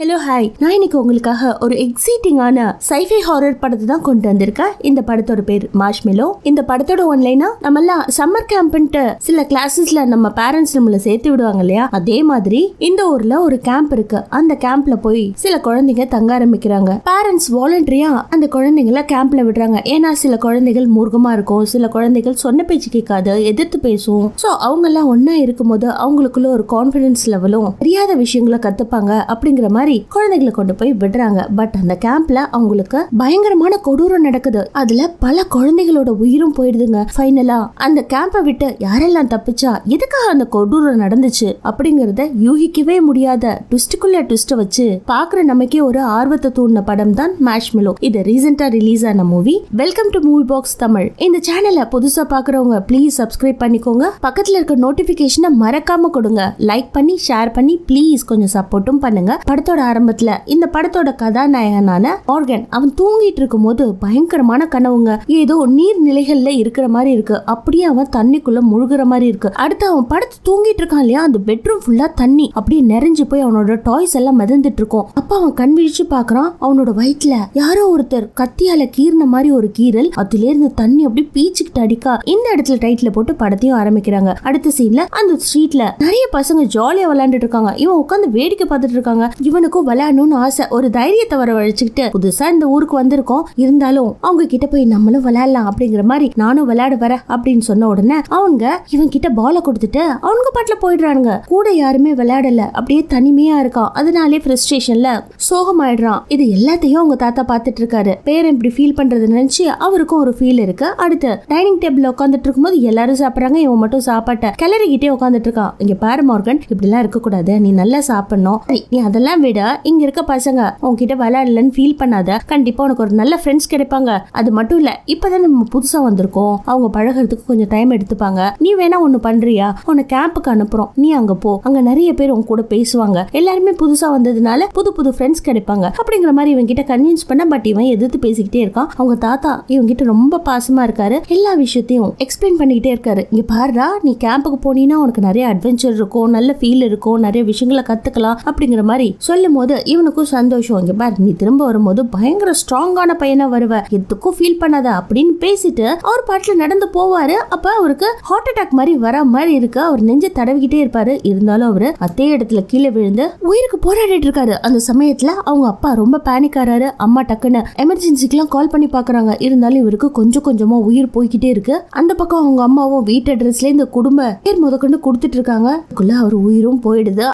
Hello hi, நான் இன்னைக்கு உங்களுக்காக ஒரு எக்ஸைட்டிங்கான சைஃபை ஹாரர் படத்தை தான் கொண்டு வந்திருக்கேன். இந்த படத்தோட பேர் மார்ஷ்மெலோ. இந்த படத்தோட ஒன்லைனா நம்மெல்லாம் சம்மர் கேம்ப்ன்ட்டு சில கிளாஸஸ்ல நம்ம பேரண்ட்ஸ் நம்மள சேர்த்து விடுவாங்க இல்லையா, அதே மாதிரி இந்த ஊர்ல ஒரு கேம்ப் இருக்கு. அந்த கேம்ப்ல போய் சில குழந்தைங்க தங்க ஆரம்பிக்கிறாங்க. பேரண்ட்ஸ் வாலண்டரியா அந்த குழந்தைங்கள கேம்ப்ல விடுறாங்க. ஏன்னா சில குழந்தைகள் மூர்க்கமா இருக்கும், சில குழந்தைகள் சொன்ன பேச்சு கேட்காது, எதிர்த்து பேசும். சோ அவங்க எல்லாம் ஒன்னா இருக்கும்போது அவங்களுக்குள்ள ஒரு கான்பிடன்ஸ் லெவலும் தெரியாத விஷயங்களை கத்துப்பாங்க. அப்படிங்கிற மாதிரி குழந்தைகளை கொண்டு போய் விடுறாங்க. பட் அந்த கேம்ப்ல அவங்களுக்கு பயங்கரமான கொடூரம் நடக்குது. அதுல பல குழந்தைகளோட உயிரும் போயிடுதுங்க. ஃபைனலா அந்த கேம்பை விட்டு யாரெல்லாம் தப்பிச்சா, எதுக்காக அந்த கொடூரம் நடந்துச்சு அப்படிங்கறத யூகிக்கவே முடியாத ட்விஸ்டுக்குள்ள ட்விஸ்ட் வச்சு பாக்குற நமக்கே ஒரு ஆர்வத்தை தூண்டின படம் தான் மார்ஷ்மெலோ. இது ரீசெண்டா ரிலீஸ் ஆன movie. Welcome to movie box Tamil. இந்த சேனலை புதுசா பாக்குறவங்க ப்ளீஸ் சப்ஸ்கிரைப் பண்ணிக்கோங்க. பக்கத்துல இருக்க நோட்டிபிகேஷனை மறக்காம கொடுங்க. லைக் பண்ணி ஷேர் பண்ணி ப்ளீஸ் கொஞ்சம் சப்போர்ட்டும் பண்ணுங்க. படத்தோட ஆரம்பத்துல இந்த படத்தோட கதாநாயகனான மார்கன் அவன் தூங்கிட்டு இருக்கும் போது பயங்கரமான கனவுங்க. ஏதோ நீர்நிலைகள்ல இருக்கிற மாதிரி இருக்கு. அப்படியே அவன் தண்ணிக்குள்ள முழுகிற மாதிரி இருக்கு. அடுத்து அவன் படுத்து தூங்கிட்டு இருக்கான் இல்லையா, அந்த பெட்ரூம் ஃபுல்லா தண்ணி அப்படியே நிறைஞ்சு போய் அவனோட டாய்ஸ் எல்லாம் மிதந்துட்டு இருக்கும். அப்ப அவன் கண் விழிச்சு பாக்குறான், அவனோட வயிற்றுல யாரோ ஒருத்தர் கத்தியால கீர்ன மாதிரி ஒரு கீரல், அதுல இருந்து தண்ணி அப்படியே பீச்சுக்கிட்டு அடிக்கா. இந்த இடத்துல டைட்டில் போட்டு படத்தையும் ஆரம்பிக்கிறாங்க. அடுத்த சீன்ல அந்த ஸ்ட்ரீட்ல நிறைய பசங்க ஜாலியா விளையாண்டுட்டு இருக்காங்க. இவன் உட்காந்து வேடிக்கை பார்த்துட்டு இருக்காங்க. இவனுக்கும் விளையாடணும்னு ஆசை. ஒரு தைரியத்தை வரவழைச்சுக்கிட்டு புதுசா இந்த ஊருக்கு வந்திருக்கோம், இருந்தாலும் அவங்க கிட்ட போய் நம்மளும் விளையாடலாம் அப்படிங்கிற மாதிரி நானும் விளையாட வரேன் அப்படின்னு சொன்ன உடனே அவங்க இவன் கிட்ட பால கொடுத்துட்டு அவங்க பாட்டுல போயிடுறானுங்க. கூட யாருமே விளையாடல, அப்படியே தனிமையா இருக்கான். அதனாலே ஃப்ரஸ்ட்ரேஷன்ல சோகமாயிடுறான். இது எல்லாத்தையும் அவங்க தாத்தா பாத்துட்டு இருக்காரு. பேரன் இப்படி ஃபீல் பண்றது நினைச்சு அவருக்கும் ஒரு ஃபீல் இருக்கு. அடுத்து டைனிங் டேபிள்ல உட்காந்துட்டு இருக்கும்போது எல்லாரும் சாப்பிடுறாங்க. இவன் மட்டும் சாப்பாட்ட கிளறிக்கிட்டே உட்காந்துட்டு இருக்கான். இங்க பாரு மார்கன், இப்படி எல்லாம் இருக்க கூடாது, நீ நல்லா சாப்பிடணும். நீ அதெல்லாம் விட இங்க இருக்க பசங்க உன்கிட்ட விளையாடலன்னு ஃபீல் பண்ணாத. கண்டிப்பா உனக்கு ஒரு நல்ல ஃப்ரெண்ட்ஸ் கிடைப்பாங்க. அது மட்டும் இல்ல, இப்பதான் நம்ம புதுசா வந்திருக்கோம், அவங்க பழகிறதுக்கு கொஞ்சம் டைம் எடுத்துப்பாங்க. நீ வேணா ஒண்ணு பண்றியா, உன்னை கேம்புக்கு அனுப்புறோம், நீ அங்க போ. அங்க நிறைய பேர் உங்க கூட பேசுவாங்க. எல்லாருமே புதுசா வந்ததுனால புது புது ஃப்ரெண்ட்ஸ் கிடைப்பாங்க அப்படிங்கிற மாதிரி இவன் கிட்ட கன்வின்ஸ் பண்ண. பட் இவன் எதிர்த்து பேசிக்கிட்டே இருக்கான். அவங்க தாத்தா இவன் கிட்ட ரொம்ப பாசமா இருக்காரு. எல்லா விஷயத்தையும் எக்ஸ்பிளைன் பண்ணிக்கிட்டே இருக்காரு. இங்க பாருடா, நீ கேம்புக்கு போனீங்கன்னா உனக்கு நிறைய அட்வென்ச்சர் இருக்கும், நல்ல ஃபீல் இருக்கும், நிறைய விஷயங்களை கத்துக்கலாம் அப்படிங்கிற மாதிரி சொல்லும் போது இவனுக்கும் சந்தோஷம். இங்க பாரு, நீ திரும்ப வரும்போது பயங்கர ஸ்ட்ராங்கான பையனா வருவ, எதுக்கும் ஃபீல் பண்ணாத அப்படின்னு பேசிட்டு அவர் பாட்டுல நடந்து போவாரு. அப்ப அவருக்கு ஹார்ட் அட்டாக் மாதிரி வர மாதிரி இருக்கு. அவர் நெஞ்ச தடவிக்கிட்டே இருப்பாரு. இருந்தாலும் அவரு அதே இடத்துல கீழே விழுந்து உயிருக்கு போராடிட்டு இருக்காரு. அந்த சமயத்துல அவங்க அப்பா ரொம்ப பேனிக் ஆறாரு. அம்மா டக்குன்னு எமர்ஜென்சிக்கெல்லாம் கால் பண்ணி பாக்குறாங்க. இருந்தாலும் இவருக்கு கொஞ்சம் கொஞ்சமா உயிர் போய்கிட்டே இருக்கு. அந்த பக்கம் அவங்க அம்மாவும் வீட்டு அட்ரஸ்ல இந்த குடும்ப பேர் முதற்கொண்டு கொடுத்துட்டு இருக்காங்க. அவர் உயிரும் போயிடுது.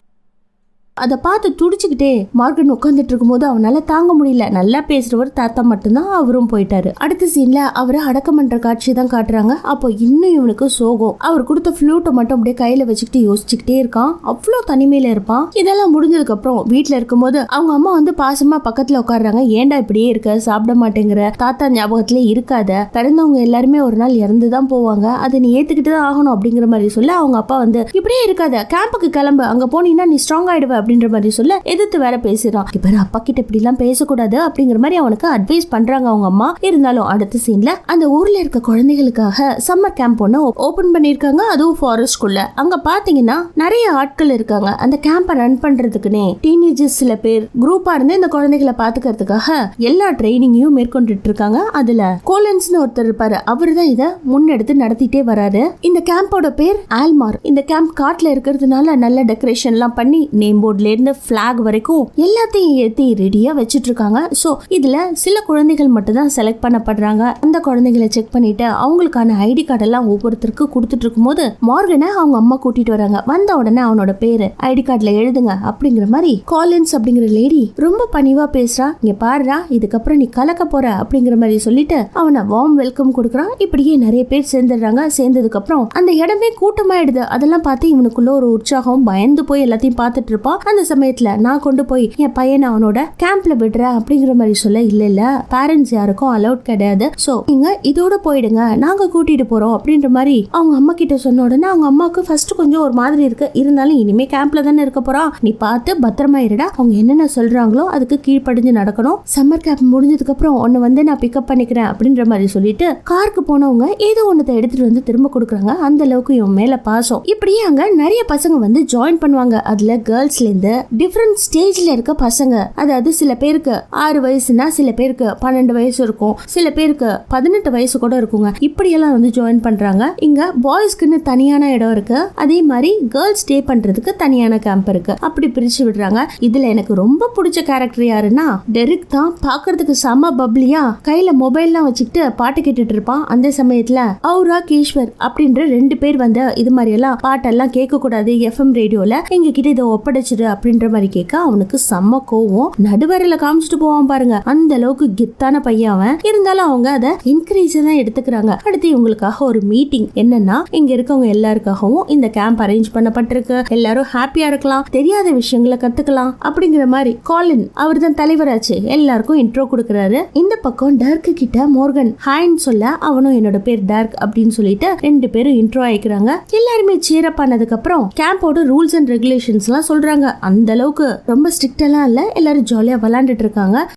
அதை பார்த்து துடிச்சுக்கிட்டே மார்கன் உட்காந்துட்டு இருக்கும்போது அவனால தாங்க முடியல. நல்லா பேசுறவர் தாத்தா மட்டும்தான், அவரும் போயிட்டாரு. அடுத்த சீன்ல அவரை அடக்கம் பண்ற காட்சி தான் காட்டுறாங்க. அப்போ இன்னும் இவனுக்கு சோகம். அவர் கொடுத்த ஃப்ளூட்டை மட்டும் அப்படியே கையில வச்சுக்கிட்டு யோசிச்சுக்கிட்டே இருக்கான். அவ்வளோ தனிமையில இருப்பான். இதெல்லாம் முடிஞ்சதுக்கு அப்புறம் வீட்டுல இருக்கும்போது அவங்க அம்மா வந்து பாசமா பக்கத்துல உட்காடுறாங்க. ஏண்டா இப்படியே இருக்க, சாப்பிட மாட்டேங்கிற, தாத்தா ஞாபகத்திலே இருக்காத, பிறந்தவங்க எல்லாருமே ஒரு நாள் இறந்துதான் போவாங்க, அதை நீ ஏத்துக்கிட்டு தான் ஆகணும் அப்படிங்கிற மாதிரி சொல்ல அவங்க அப்பா வந்து இப்படியே இருக்காத, கேம்புக்கு கிளம்பு, அங்க போனீங்கன்னா நீ ஸ்ட்ராங் ஆயிடுவ அப்படின்ற மாதிரி சொல்ல எதிர்த்து வேற பேசுறான். இப்ப அப்பா கிட்ட இப்படி எல்லாம் பேசக்கூடாது அப்படிங்கிற மாதிரி அவனுக்கு அட்வைஸ் பண்றாங்க அவங்க அம்மா. இருந்தாலும் அடுத்த சீன்ல அந்த ஊர்ல இருக்க குழந்தைகளுக்காக சம்மர் கேம்ப் ஒண்ணு ஓபன் பண்ணிருக்காங்க, அதுவும் ஃபாரஸ்ட்குள்ள. அங்க பாத்தீங்கன்னா நிறைய ஆட்கள் இருக்காங்க. அந்த கேம்ப ரன் பண்றதுக்குனே டீனேஜர்ஸ் சில பேர் குரூப்பா இருந்து இந்த குழந்தைகளை பாத்துக்கிறதுக்காக எல்லா ட்ரைனிங்கையும் மேற்கொண்டுட்டு இருக்காங்க. அதுல கோலன்ஸ்னு ஒருத்தர் இருப்பாரு, அவரு தான் இதை முன்னெடுத்து நடத்திட்டே வராரு. இந்த கேம்போட பேர் ஆல்மார். இந்த கேம்ப் காட்டுல இருக்கிறதுனால நல்ல டெக்கரேஷன் எல்லாம் பண்ணி நேம் போர்ட்ல இருந்து பிளாக் வரைக்கும் எல்லாத்தையும் ஏத்தி ரெடியா வச்சிட்டு இருக்காங்க. சோ இதுல சில குழந்தைகள் மட்டும் தான் செலக்ட் பண்ணப்படுறாங்க. அந்த குழந்தைகளை செக் பண்ணிட்டு அவங்களுக்கான ஐடி கார்டு எல்லாம் ஒவ்வொருத்தருக்கு கொடுத்துட்டு இருக்கும்போது மார்கனை அவங்க அம்மா கூட்டிட்டு வராங்க. வந்த உடனே அவனோட பேரு ஐடி கார்டுல எழுதுங்க அப்படிங்கிற மாதிரி காலின்ஸ் அப்படிங்கிற லேடி ரொம்ப பணிவா பேசுறா. இங்க பாருடா, இதுக்கப்புறம் நீ கலக்க போற அப்படிங்கிற மாதிரி சொல்லிட்டு அவனை வார்ம் வெல்கம் கொடுக்குறான். இப்படியே நிறைய பேர் சேர்ந்துடுறாங்க. சேர்ந்ததுக்கு அப்புறம் அந்த இடமே கூட்டமாயிடுது. அதெல்லாம் பார்த்து இவனுக்குள்ள ஒரு உற்சாகம், பயந்து போய் எல்லாத்தையும் பார்த்துட்டு இருப்பான். அந்த சமயத்துல நான் கொண்டு போய் என் பையனை அவனோட கேம்ப்ல விடுறேன் அப்படிங்கிற மாதிரி சொல்ல, இல்ல பேரண்ட்ஸ் யாருக்கும் அலௌட் கிடையாது, சோ நீங்க இதோட போயிடுங்க, நாங்க கூட்டிட்டு போறோம் அப்படின்ற மாதிரி அவங்க அம்மா கிட்ட சொன்ன உடனே அவங்க அம்மாவுக்கு ஃபர்ஸ்ட் கொஞ்சம் ஒரு மாதிரி இருக்கு. இருந்தாலும் இனிமே கேம்ப்ல தானே இருக்க போறோம், நீ பார்த்து பத்திரமா இருடா, அவங்க என்னென்ன சொல்றாங்களோ அதுக்கு கீழ்ப்படிஞ்சு நடக்கணும். சம்மர் கேம்ப் முடிஞ்சதுக்கு அப்புறம் ஒன்னு வந்து நான் பிக்கப் பண்ணிக்கிறேன் அப்படின்ற மாதிரி சொல்லிட்டு காருக்கு போனவங்க ஏதோ ஒன்னத்தை எடுத்துட்டு வந்து திரும்ப கொடுக்குறாங்க. அந்த அளவுக்கு இவன் மேல பாசம். இப்படியே அங்க நிறைய பசங்க வந்து ஜாயின் பண்ணுவாங்க. அதுல கேர்ள்ஸ்ல சேர்ந்து டிஃப்ரெண்ட் ஸ்டேஜ்ல இருக்க பசங்க, அதாவது சில பேருக்கு 6 வயசுனா சில பேருக்கு 12 வயசு இருக்கும், சில பேருக்கு 18 வயசு கூட இருக்குங்க. இப்படியெல்லாம் வந்து ஜாயின் பண்றாங்க. இங்க பாய்ஸ்க்குன்னு தனியான இடம் இருக்கு, அதே மாதிரி கேர்ள்ஸ் ஸ்டே பண்றதுக்கு தனியான கேம்ப் இருக்கு. அப்படி பிரிச்சு விடுறாங்க. இதுல எனக்கு ரொம்ப பிடிச்ச கேரக்டர் யாருன்னா டெரிக் தான். பாக்குறதுக்கு செம பப்ளியா கையில மொபைல்லாம் வச்சுக்கிட்டு பாட்டு கேட்டுட்டு இருப்பான். அந்த சமயத்துல அவுரா கேஷ்வர் அப்படின்ற 2 பேர் வந்து இது மாதிரி எல்லாம் பாட்டெல்லாம் கேட்க கூடாது எஃப்எம் ரேடியோல, எங்க கிட்ட இதை ஒப்படைச்சிடு அப்படின்ற மாதிரி கேட்க அவனுக்கு செம்ம கோவம். நடுவரில காமிச்சிட்டு போவான் பாருங்க. அந்த அளவுக்கு கெத்தான பையன் அவன். இருந்தாலும் அவங்க அதை என்கரேஜ் தான் எடுத்துக்கிறாங்க. அடுத்து இவங்களுக்காக ஒரு மீட்டிங். என்னன்னா இங்க இருக்கவங்க எல்லாருக்காகவும் இந்த கேம்ப் அரேஞ்ச் பண்ணப்பட்டிருக்கு, எல்லாரும் ஹாப்பியா இருக்கலாம், தெரியாத விஷயங்களை கத்துக்கலாம் அப்படிங்கிற மாதிரி. காலின் அவர் தான் தலைவராச்சு, எல்லாருக்கும் இன்ட்ரோ கொடுக்கறாரு. இந்த பக்கம் டர்க் கிட்ட மோர்கன் ஹாய்ன்னு சொல்ல, அவனும் என்னோட பேர் டர்க் அப்படின்னு சொல்லிட்டு 2 பேரும் இன்ட்ரோ ஆயிக்கிறாங்க. எல்லாருமே சேர் அப் பண்ணதுக்கு அப்புறம் கேம்போட ரூல்ஸ் அண்ட் ரெகுலேஷன்ஸ் எல்லாம் சொல்றாங்க. அந்த அளவுக்கு ரொம்ப ஸ்ட்ரிக்ட் எல்லாம் இல்ல, எல்லாரும் ஜாலியா விளையாண்டுட்டு இருக்காங்க.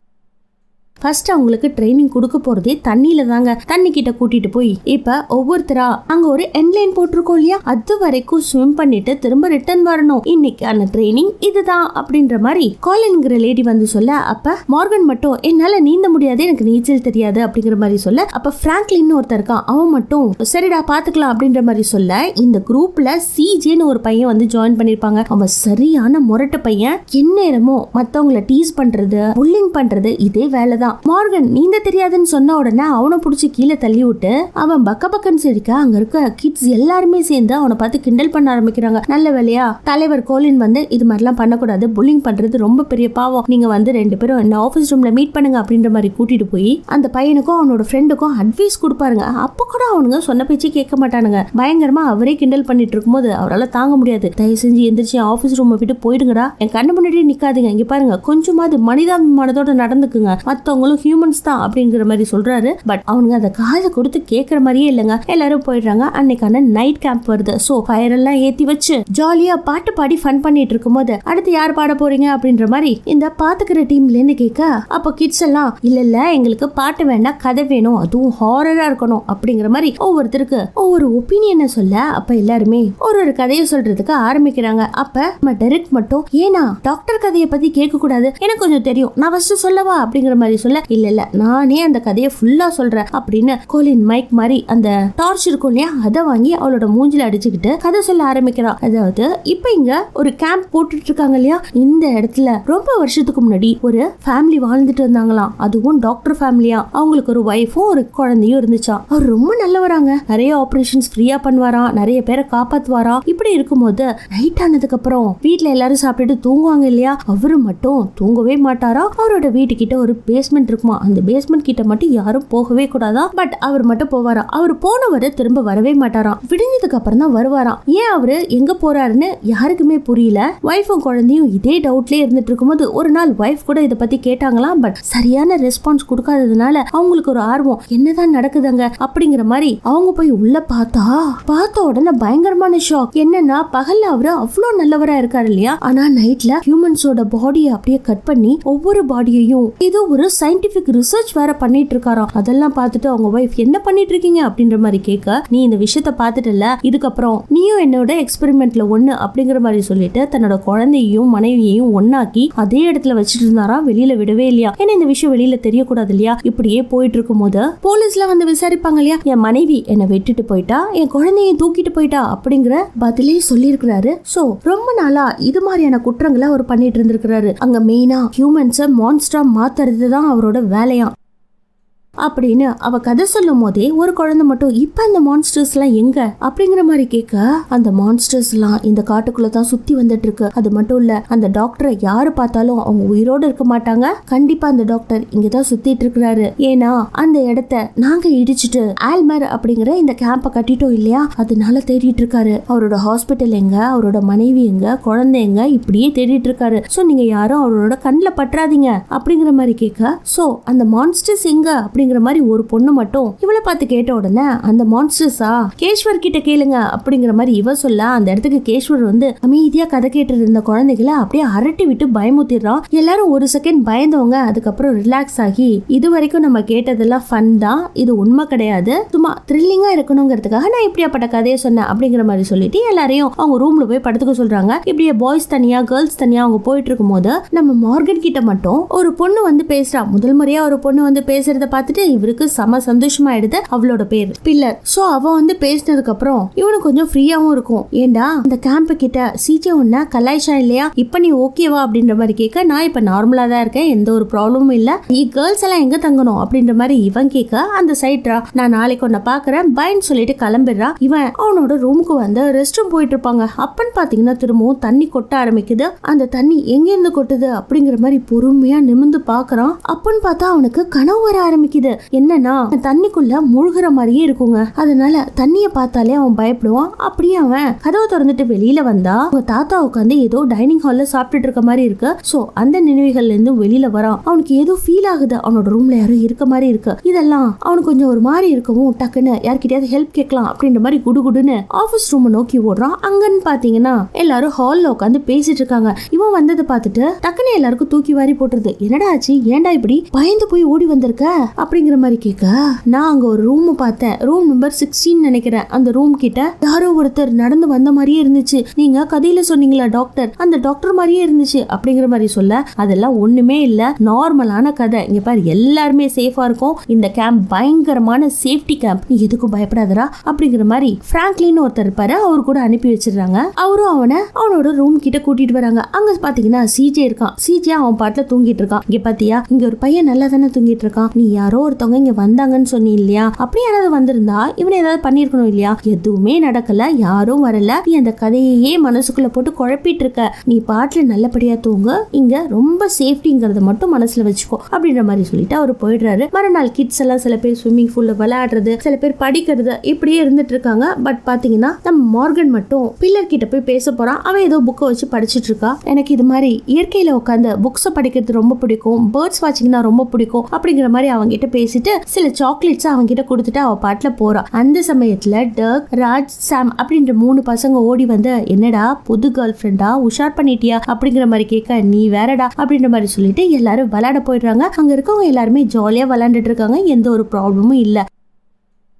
ஃபர்ஸ்ட் அவங்களுக்கு ட்ரைனிங் கொடுக்க போறதே தண்ணியில தாங்க. தண்ணி கிட்ட கூட்டிட்டு போய் இப்ப ஒவ்வொருத்தரா அங்க ஒரு என்லைன் போட்டிருக்கோம் இல்லையா, அது வரைக்கும் ஸ்விம் பண்ணிட்டு திரும்ப ரிட்டர்ன் வரணும். இன்னைக்கான ட்ரைனிங் இதுதான் அப்படின்ற மாதிரி காலின்ங்கிற லேடி வந்து சொல்ல, அப்ப மார்கன் மட்டும் என்னால நீந்த முடியாது, எனக்கு நீச்சல் தெரியாது அப்படிங்கிற மாதிரி சொல்ல, அப்ப பிராங்க்லின் ஒருத்தர் இருக்கான், அவன் மட்டும் சரிடா பாத்துக்கலாம் அப்படின்ற மாதிரி சொல்ல, இந்த குரூப்ல சிஜேன்னு ஒரு பையன் வந்து ஜாயின் பண்ணிருப்பாங்க. அவன் சரியான முரட்டு பையன். எந்நேரமும் மத்தவங்களை டீஸ் பண்றது, புல்லிங் பண்றது, இதே வேலைதான். மார்கன் நீந்த தெரியாதுன்னு சொன்ன உடனே அவனை புடிச்சு கீழே தள்ளி விட்டு அவன் பக்க பக்கன்னு சிரிக்க, அங்க இருக்க கிட்ஸ் எல்லாருமே சேர்ந்து அவனை பார்த்து கிண்டல் பண்ண ஆரம்பிக்கிறாங்க. நல்ல வேலையா தலைவர் கோலின் வந்து இது மாதிரிலாம் பண்ணக்கூடாது, புல்லிங் பண்றது ரொம்ப பெரிய பாவம், நீங்க வந்து 2 பேரும் என்ன ஆபீஸ் ரூம்ல மீட் பண்ணுங்க அப்படின்ற மாதிரி கூட்டிட்டு போய் அந்த பையனுக்கும் அவனோட ஃப்ரெண்டுக்கும் அட்வைஸ் கொடுப்பாருங்க. அப்ப கூட அவனுங்க சொன்ன பேச்சு கேட்க மாட்டானுங்க. பயங்கரமா அவரே கிண்டல் பண்ணிட்டு இருக்கும்போது அவரால் தாங்க முடியாது. தயவு செஞ்சு எந்திரிச்சு ஆபீஸ் ரூமை விட்டு போயிடுங்கடா, என் கண்ணு முன்னாடி நிக்காதீங்க, இங்க பாருங்க கொஞ்சமாவது மனிதாபிமானத்தோட நடந்துக்குங்க, மத்தவங்களும் ஹியூமன்ஸ் தான் அப்படிங்கிற மாதிரி சொல்றாரு. பட் அவனுங்க அதை காதை கொடுத்து கேட்கற மாதிரியே இல்லைங்க. எல்லாரும் போயிடுறாங்க. அன்னைக்கான நைட் கேம்ப் வருது. சோ ஃபயர் எல்லாம் ஏத்தி வச்சு ஜாலியா பாட்டு பாடி ஃபன் பண்ணிட்டு இருக்கும்போது அடுத்து யார் பாட போறீங்க அப்படின்ற மாதிரி இந்த பாத்துக்கிற டீம்ல இருந்து கேட்க, அப்ப கிட்ஸ் எல்லாம் இல்ல எங்களுக்கு பாட்டு வேண்டாம், கதை வேணும், அதுவும் ஹாரரா இருக்கணும் அப்படிங்கிற மாதிரி ஒவ்வொருத்தருக்கு ஒவ்வொரு ஒப்பீனியனை சொல்ல, அப்ப எல்லாருமே ஒரு கதையை சொல்றதுக்கு ஆரம்பிக்கிறாங்க. அப்ப டெரிக் மட்டும் ஏனா டாக்டர் கதையை பத்தி கேட்க கூடாது, எனக்கு கொஞ்சம் தெரியும், நான் ஃபர்ஸ்ட் சொல்லவா அப்படிங்கிற மாதிரி சொல்ல, இல்ல நானே அந்த கதையை ஃபுல்லா சொல்றேன் அப்படின்னு கோலின் மைக் மாதிரி அந்த டார்ச் இருக்கும் இல்லையா, அதை வாங்கி அவளோட மூஞ்சில அடிச்சுக்கிட்டு கதை சொல்ல ஆரம்பிக்கிறான். அதாவது இப்ப இங்க ஒரு கேம்ப் போட்டுட்டு இருக்காங்க இல்லையா, இந்த இடத்துல ரொம்ப வருஷத்துக்கு முன்னாடி ஒரு ஃபேமிலி வாழ்ந்துட்டு இருந்தாங்களாம். அதுவும் டாக்டர் ஃபேமிலியா. அவங்களுக்கு ஒரு வைஃபும் ஒரு குழந்தையும் இருந்துச்சா. அவர் ரொம்ப நல்லவராங்க, நிறைய ஆபரேஷன்ஸ் ஃப்ரீயா பண்ணுவாராம், நிறைய பேரை காப்பாத்துவாராம். இப்படி இருக்கும்போது நைட் ஆனதுக்கு அப்புறம் வீட்டுல எல்லாரும் சாப்பிட்டுட்டு தூங்குவாங்க இல்லையா, அவரு மட்டும் தூங்கவே மாட்டாரா. அவரோட வீட்டுக்கிட்ட ஒரு பேஸ்மெண்ட் இருக்குமா, அந்த பேஸ்மெண்ட் கிட்ட மட்டும் யாரும் போகவே கூடாதா. பட் அவர் மட்டும் போவாராம். அவர் போனவரை திரும்ப வரவே மாட்டாராம். விடிஞ்சதுக்கு அப்புறம் தான் வருவாராம். ஏன் அவரு எங்க போறாருன்னு யாருக்குமே புரியல. வைஃபும் குழந்தையும் இதே டவுட்லயே இருந்துட்டு இருக்கும்போது ஒரு நாள் வைஃப் கூட இதை பத்தி கேட்டாங்களாம். பட் சரியான ரெஸ்பான்ஸ் கொடுக்காததுனால அவங்களுக்கு ஒரு ஆர்வம், என்னதான் நடக்குதுங்க அப்படிங்கிற மாதிரி அவங்க போய் உள்ள பார்த்த உடனே பயங்கரமான ஷாக். என்னன்னா பகல்ல அவரு அவ்வளவு நல்லவரா இருக்காரு இல்லையா, ஆனா நைட்ல ஹியூமன்ஸோட பாடியை அப்படியே கட் பண்ணி ஒவ்வொரு பாடியையும் இது ஒரு சயின்டிபிக் ரிசர்ச் வேற பண்ணிட்டு இருக்காராம். அதெல்லாம் பார்த்துட்டு அவங்க வைஃப் என்ன பண்ணிட்டு இருக்கீங்க அப்படின்ற மாதிரி கேட்க, நீ இந்த விஷயத்த பார்த்துட்டல, இதுக்கப்புறம் நீயும் என்னோட எக்ஸ்பெரிமெண்ட்ல ஒண்ணு அப்படிங்கிற மாதிரி சொல்லிட்டு தன்னோட குழந்தையையும் மனைவியையும் ஒன்னாக்கி அதே இடத்துல வச்சுட்டு இருந்தாராம். வெளியில விடவே இல்லையா, ஏன்னா இந்த விஷயம் வெளியில தெரியக்கூடாது இல்லையா. இப்படியே போயிட்டு இருக்கும் போது போலீஸ்ல வந்து விசாரிப்பாங்க இல்லையா, என் மனைவி என்னை விட்டுட்டு போயிட்டா, என் குழந்தைய தூக்கிட்டு போயிட்டா அப்படிங்கிற பதிலே சொல்லியிருக்கிறாரு. சோ ரொம்ப நாளா இது மாதிரியான குற்றங்களை அவர் பண்ணிட்டு இருந்திருக்கிறாரு. அங்க மெயினா ஹியூமன்ஸை மான்ஸ்டரா மாத்துறது தான் அவரோட வேலையா அப்படின்னு அவ கதை சொல்லும் போதே ஒரு குழந்தை மட்டும் இப்ப அந்த மான்ஸ்டர்ஸ் எல்லாம் எங்க அப்படிங்கிற மாதிரி கேட்க, அந்த மான்ஸ்டர்ஸ் எல்லாம் இந்த காட்டுக்குள்ள தான் சுத்தி வந்துட்டு இருக்கு. அது மட்டும் இல்ல, அந்த டாக்டரை யாரு பார்த்தாலும் அவங்க உயிரோட இருக்க மாட்டாங்க. கண்டிப்பா அந்த டாக்டர் இங்கதான் சுத்திட்டு இருக்கிறாரு. ஏன்னா அந்த இடத்த நாங்க இடிச்சிட்டு ஆல்மர் அப்படிங்கிற இந்த கேம்ப கட்டிட்டோம் இல்லையா, அதனால தேடிட்டு இருக்காரு. அவரோட ஹாஸ்பிட்டல் எங்க, அவரோட மனைவி எங்க, குழந்தை எங்க, இப்படியே தேடிட்டு இருக்காரு. சோ நீங்க யாரும் அவரோட கண்ணுல பற்றாதீங்க அப்படிங்கிற மாதிரி கேட்க, சோ அந்த மான்ஸ்டர்ஸ் எங்க அப்படி அப்படிங்கிற மாதிரி ஒரு பொண்ணு மட்டும் இவளை பார்த்து கேட்ட உடனே அந்த மான்ஸ்டர்ஸா கேஷ்வர் கிட்ட கேளுங்க அப்படிங்கிற மாதிரி இவ சொல்ல அந்த இடத்துக்கு கேஷ்வர் வந்து அமைதியா கதை கேட்டு இருந்த குழந்தைகளை அப்படியே அரட்டி விட்டு பயமுத்திடுறான். எல்லாரும் ஒரு செகண்ட் பயந்தவங்க அதுக்கப்புறம் ரிலாக்ஸ் ஆகி இது வரைக்கும் நம்ம கேட்டதெல்லாம் ஃபன் தான், இது உண்மை கிடையாது, சும்மா த்ரில்லிங்கா இருக்கணுங்கிறதுக்காக நான் இப்படியாப்பட்ட கதையை சொன்னேன் அப்படிங்கிற மாதிரி சொல்லிட்டு எல்லாரையும் அவங்க ரூம்ல போய் படுத்துக்க சொல்றாங்க. இப்படியே பாய்ஸ் தனியா கேர்ள்ஸ் தனியா அவங்க போயிட்டு இருக்கும் போது நம்ம மார்கன் கிட்ட மட்டும் ஒரு பொண்ணு வந்து பேசுறா. முதல் முறையா ஒரு பொண்ணு வந்து பேசுறத பார்த்துட்டு இவருக்கு செம சந்தோஷமாயிடுது. அவளோட பேர் பில்லர். சோ அவ வந்து பேசினதுக்கு அப்புறம் இவனுக்கு கொஞ்சம் ஃப்ரீயாவும் இருக்கும். ஏண்டா இந்த கேம்ப் கிட்ட சிஜே உன்ன கலாய்ச்சா இல்லையா, இப்ப நீ ஓகேவா அப்படின்ற மாதிரி கேட்க, நான் இப்ப நார்மலா தான் இருக்கேன், எந்த ஒரு ப்ராப்ளமும் இல்ல, கேர்ள்ஸ் எல்லாம் எங்க தங்கணும் அப்படின்ற மாதிரி இவன் கேட்க, அந்த சைட்ரா நான் நாளைக்கு உன்ன பாக்குறேன் பைன்னு சொல்லிட்டு கிளம்பிடுறா. இவன் அவனோட ரூமுக்கு வந்து ரெஸ்ட் ரூம் போயிட்டு இருப்பாங்க. அப்பன்னு பாத்தீங்கன்னா திரும்பவும் தண்ணி கொட்ட ஆரம்பிக்குது. அந்த தண்ணி எங்க இருந்து கொட்டுது அப்படிங்கிற மாதிரி பொறுமையா நிமிந்து பாக்குறான். அப்பன்னு பார்த்தா அவனுக்கு கனவு வர ஆரம்பிக்குது. என்னன்னா தண்ணிக்குள்ள முழுகிற மாதிரியே இருக்குங்க. அதனால தண்ணிய பார்த்தாலே அவன் பயப்படுவான். அப்படியே அவன் கதவை திறந்துட்டு வெளியில வந்தா அவங்க தாத்தா உட்காந்து ஏதோ டைனிங் ஹால்ல சாப்பிட்டுட்டு இருக்க மாதிரி இருக்கு. சோ அந்த நினைவுகள்ல இருந்து வெளியில வரான். அவனுக்கு ஏதோ ஃபீல் ஆகுது, அவனோட ரூம்ல யாரும் இருக்க மாதிரி இருக்கு. இதெல்லாம் அவனுக்கு கொஞ்சம் ஒரு மாதிரி இருக்கவும் டக்குன்னு யார்கிட்டயாவது ஹெல்ப் கேட்கலாம் அப்படின்ற மாதிரி குடுகுடுன்னு ஆபீஸ் ரூம் நோக்கி ஓடுறான். அங்கன்னு பாத்தீங்கன்னா எல்லாரும் ஹால்ல உட்காந்து பேசிட்டு இருக்காங்க. இவன் வந்ததை பார்த்துட்டு டக்குன்னு எல்லாருக்கும் தூக்கி வாரி போட்டுருது. என்னடா ஆச்சு, ஏன்டா இப்படி பயந்து போய் ஓடி வந்திருக்க அப்படிங்கிற மாதிரி கேட்க, நான் அங்க ஒரு ரூம் பார்த்தேன், ரூம் நம்பர் 16 நினைக்கிறேன். அந்த ரூம் கிட்ட யாரோ ஒருத்தர் நடந்து வந்த மாதிரியே இருந்துச்சு, நீங்க கதையில சொன்னீங்களா டாக்டர், அந்த டாக்டர் மாதிரியே இருந்துச்சு அப்படிங்கிற மாதிரி சொல்ல, அதெல்லாம் ஒண்ணுமே இல்ல, நார்மலான கதை, இங்க பாரு எல்லாருமே சேஃபா இருக்கும், இந்த கேம்ப் பயங்கரமான சேஃப்டி கேம்ப், நீ எதுக்கும் பயப்படாதரா அப்படிங்கிற மாதிரி பிராங்க்லின் ஒருத்தர் இருப்பாரு, அவரு கூட அனுப்பி வச்சிருக்காங்க. அவரும் அவனோட ரூம் கிட்ட கூட்டிட்டு வராங்க. அங்க பாத்தீங்கன்னா சிஜே இருக்கான். சிஜே அவன் பாட்டுல தூங்கிட்டு இருக்கான். இங்க பாத்தியா இங்க ஒரு பையன் நல்லா தானே தூங்கிட்டு இருக்கான், நீ யாரோ ஒருத்தவங்க இங்க வந்தாங்கன்னு சொன்னி இல்லையா, அப்படி யாராவது வந்திருந்தா இவனை ஏதாவது பண்ணிருக்கணும் இல்லையா, எதுவுமே நடக்கல, யாரும் வரல, நீ அந்த கதையே மனசுக்குள்ள போட்டு குழப்பிட்டு இருக்க, நீ பாட்டுல நல்லபடியா தூங்க, இங்க ரொம்ப சேஃப்டிங்கிறத மட்டும் மனசுல வச்சுக்கோ அப்படின்ற மாதிரி சொல்லிட்டு அவர் போயிடுறாரு. மறுநாள் கிட்ஸ் எல்லாம் சில பேர் ஸ்விம்மிங் பூல்ல விளையாடுறது, சில பேர் படிக்கிறது, இப்படியே இருந்துட்டு இருக்காங்க. பட் பாத்தீங்கன்னா நம்ம மார்கன் மட்டும் பில்லர் கிட்ட போய் பேச போறான். அவன் ஏதோ புக்கை வச்சு படிச்சுட்டு இருக்கா. எனக்கு இது மாதிரி இயற்கையில உட்காந்து புக்ஸை படிக்கிறது ரொம்ப பிடிக்கும், பேர்ட்ஸ் வாட்சிங்னா ரொம்ப பிடிக்கும் அப்படிங்கிற மாதிரி அவங்க கிட்ட பேசிட்டு சில சாக்லேட்ஸ் அவங்க கிட்ட கொடுத்துட்டு அவ பாட்டுல போறா. அந்த சமயத்துல டர்க், ராஜ், சாம் அப்படின்ற 3 பசங்க ஓடி வந்து, என்னடா புது கேர்ள் ஃப்ரெண்டா உஷார் பண்ணிட்டியா அப்படிங்கிற மாதிரி கேட்க, நீ வேறடா அப்படின்ற மாதிரி சொல்லிட்டு எல்லாரும் விளையாட போயிடுறாங்க. அங்க இருக்கவங்க எல்லாருமே ஜாலியா விளையாண்டுட்டு இருக்காங்க, எந்த ஒரு ப்ராப்ளமும் இல்ல.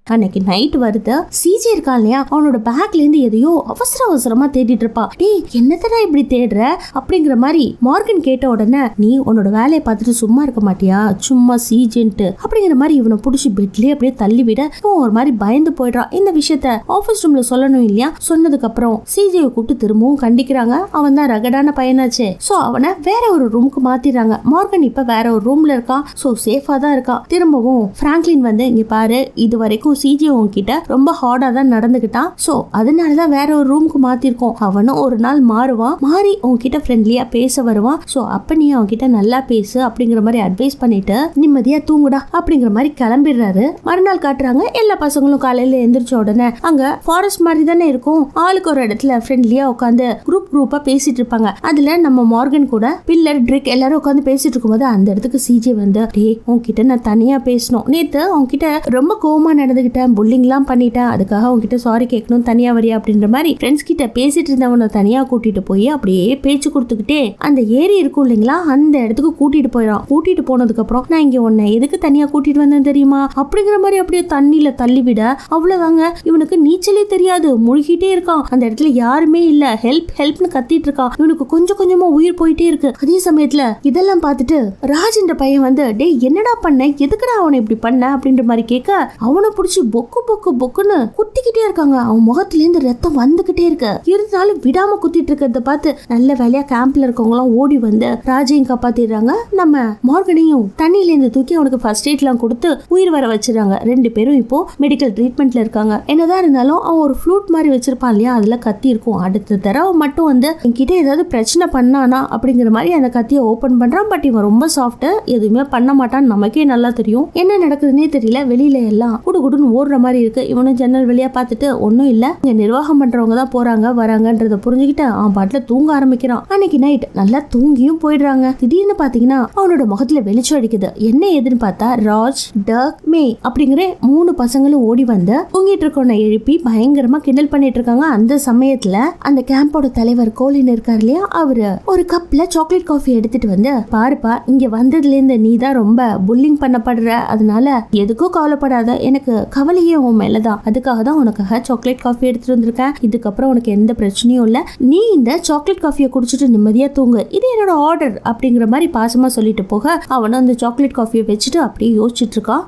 அன்னைக்கு நைட் வருது. சிஜே இருக்கான் இல்லையா, அவனோட பேக்ல இருந்து எதையோ அவசரமா தேடிட்டு இருப்பா. டேய் என்னத்தடா இப்படி தேடுற அப்படிங்கிற மாதிரி மார்கன் கேட்ட உடனே, நீ உன்னோட வேலையை பார்த்துட்டு சும்மா இருக்க மாட்டியா, சும்மா சிஜேன்ட்டு அப்படிங்கிற மாதிரி இவனை புடிச்சு பெட்லயே அப்படியே தள்ளி விட இவன் ஒரு மாதிரி பயந்து போயிடுறான். இந்த விஷயத்த ஆபீஸ் ரூம்ல சொல்லணும் இல்லையா, சொன்னதுக்கு அப்புறம் சிஜேவை கூப்பிட்டு திரும்பவும் கண்டிக்கிறாங்க. அவன் தான் ரகடான பையனாச்சே. சோ அவனை வேற ஒரு ரூமுக்கு மாத்திடுறாங்க. மார்கன் இப்ப வேற ஒரு ரூம்ல இருக்கான். சோ சேஃபா தான் இருக்கான். திரும்பவும் பிராங்க்லின் வந்து, இங்க பாரு இது வரைக்கும் சிஜே உன்கிட்ட ரொம்ப ஹார்டா தான் நடந்துகிட்டான், சோ அதனாலதான் வேற ஒரு ரூமுக்கு மாத்திருக்கோம், அவனும் ஒரு நாள் மாறுவான், மாறி உன்கிட்ட ஃப்ரெண்ட்லியா பேச வருவான், சோ அப்ப நீ அவன்கிட்ட நல்லா பேசு அப்படிங்கிற மாதிரி அட்வைஸ் பண்ணிட்டு நிம்மதியா தூங்குடா அப்படிங்கிற மாதிரி கிளம்பிடுறாரு. மறுநாள் காட்டுறாங்க, எல்லா பசங்களும் காலையில எந்திரிச்ச உடனே அங்க ஃபாரஸ்ட் மாதிரி தானே இருக்கும், ஆளுக்கு ஒரு இடத்துல ஃப்ரெண்ட்லியா உட்காந்து குரூப்பா பேசிட்டு இருப்பாங்க. அதுல நம்ம மார்கன் கூட பில்லர், ட்ரிக் எல்லாரும் உட்காந்து பேசிட்டு இருக்கும்போது அந்த இடத்துக்கு சிஜே வந்து, டேய் உன்கிட்ட நான் தனியா பேசணும், நேத்து உன்கிட்ட ரொம்ப கோவமா நடந்து புல்லிங்லாம் பண்ணிட்டேன், அதுக்காக உங்ககிட்ட சாரி கேட்கணும், தனியா வரியா அப்படின்ற மாதிரி ஃப்ரெண்ட்ஸ் கிட்ட பேசிட்டு இருந்தவனை தனியா கூட்டிட்டு போய் அப்படியே பேச்சு கொடுத்துக்கிட்டே அந்த ஏரி இருக்கும் இல்லைங்களா, அந்த இடத்துக்கு கூட்டிட்டு போயிடான். கூட்டிட்டு போனதுக்கு அப்புறம், நான் இங்க உன்னை எதுக்கு தனியா கூட்டிட்டு வந்தேன் தெரியுமா அப்படிங்கிற மாதிரி அப்படியே தண்ணியில தள்ளி விட, அவ்வளவுதாங்க, இவனுக்கு நீச்சலே தெரியாது, முழுகிட்டே இருக்கான். அந்த இடத்துல யாருமே இல்ல, ஹெல்ப் ஹெல்ப்னு கத்திட்டு இருக்கான். இவனுக்கு கொஞ்சம் கொஞ்சமா உயிர் போயிட்டே இருக்கு. அதே சமயத்துல இதெல்லாம் பார்த்துட்டு ராஜ் என்ற பையன் வந்து, டேய் என்னடா பண்ண, எதுக்குடா அவனை இப்படி பண்ண அப்படின்ற மாதிரி கேட்க, அவனை பிடிச்சி பொக்கு பொக்கு பொக்குன்னு குத்திக்கிட்டே இருக்காங்க. அவன் முகத்துல இருந்து ரத்தம் வந்துகிட்டே இருக்கு. இருந்தாலும் விடாம குத்திட்டு இருக்கிறத பார்த்து நல்ல வேலையா கேம்ப்ல இருக்கவங்க எல்லாம் ஓடி வந்து ராஜையும் காப்பாத்திடுறாங்க. நம்ம மார்கனையும் தண்ணியில இருந்து தூக்கி அவனுக்கு ஃபர்ஸ்ட் எய்ட் எல்லாம் கொடுத்து உயிர் வர வச்சிருக்காங்க. 2 பேரும் இப்போ மெடிக்கல் ட்ரீட்மெண்ட்ல இருக்காங்க. என்னதான் இருந்தாலும் அவன் ஒரு ஃப்ளூட் மாதிரி வச்சிருப்பான் இல்லையா, அதுல கத்தி இருக்கும். அடுத்த தடவை மட்டும் வந்து என்கிட்ட ஏதாவது பிரச்சனை பண்ணானா அப்படிங்கிற மாதிரி அந்த கத்தியை ஓபன் பண்றான். பட் இவன் ரொம்ப சாஃப்ட், எதுவுமே பண்ண மாட்டான்னு நமக்கே நல்லா தெரியும். என்ன நடக்குதுன்னே தெரியல. வெளியில எல்லாம் குடுகுடுன்னு குடுக்குன்னு ஓடுற மாதிரி இருக்கு. இவனும் ஜன்னல் வழியா பார்த்துட்டு ஒன்னும் இல்ல, இங்க நிர்வாகம் பண்றவங்க தான் போறாங்க வராங்கன்றத புரிஞ்சுக்கிட்டு அவன் பாட்டுல தூங்க ஆரம்பிக்கிறான். அன்னைக்கு நைட் நல்லா தூங்கியும் போயிடுறாங்க. திடீர்னு பாத்தீங்கன்னா அவனோட முகத்துல வெளிச்சம் அடிக்குது. என்ன ஏதுன்னு பார்த்தா ராஜ், டக், மே அப்படிங்கிற 3 பசங்களும் ஓடி வந்து தூங்கிட்டு இருக்கவனை எழுப்பி பயங்கரமா கிண்டல் பண்ணிட்டு இருக்காங்க. அந்த சமயத்துல அந்த கேம்போட தலைவர் கோலின் இருக்காரு இல்லையா, அவரு ஒரு கப்ல சாக்லேட் காஃபி எடுத்துட்டு வந்து, பாருப்பா இங்க வந்ததுல இருந்து நீ தான் ரொம்ப புல்லிங் பண்ணப்படுற, அதனால எதுக்கும் கவலைப்படாத, எனக்கு கவலையே உன் மேலதான், அதுக்காக தான் உனக்காக சாக்லேட் காஃபி எடுத்துட்டு வந்திருக்கேன், இதுக்கப்புறம் உனக்கு எந்த பிரச்சனையும் இல்ல, நீ இந்த சாக்லேட் காஃபியை குடிச்சிட்டு நிம்மதியா தூங்கு, இது என்னோட ஆர்டர் அப்படிங்கிற மாதிரி பாசமா சொல்லிட்டு போக அவனும் அந்த சாக்லேட் காஃபியை வச்சுட்டு அப்படியே யோசிச்சுட்டு இருக்கான்.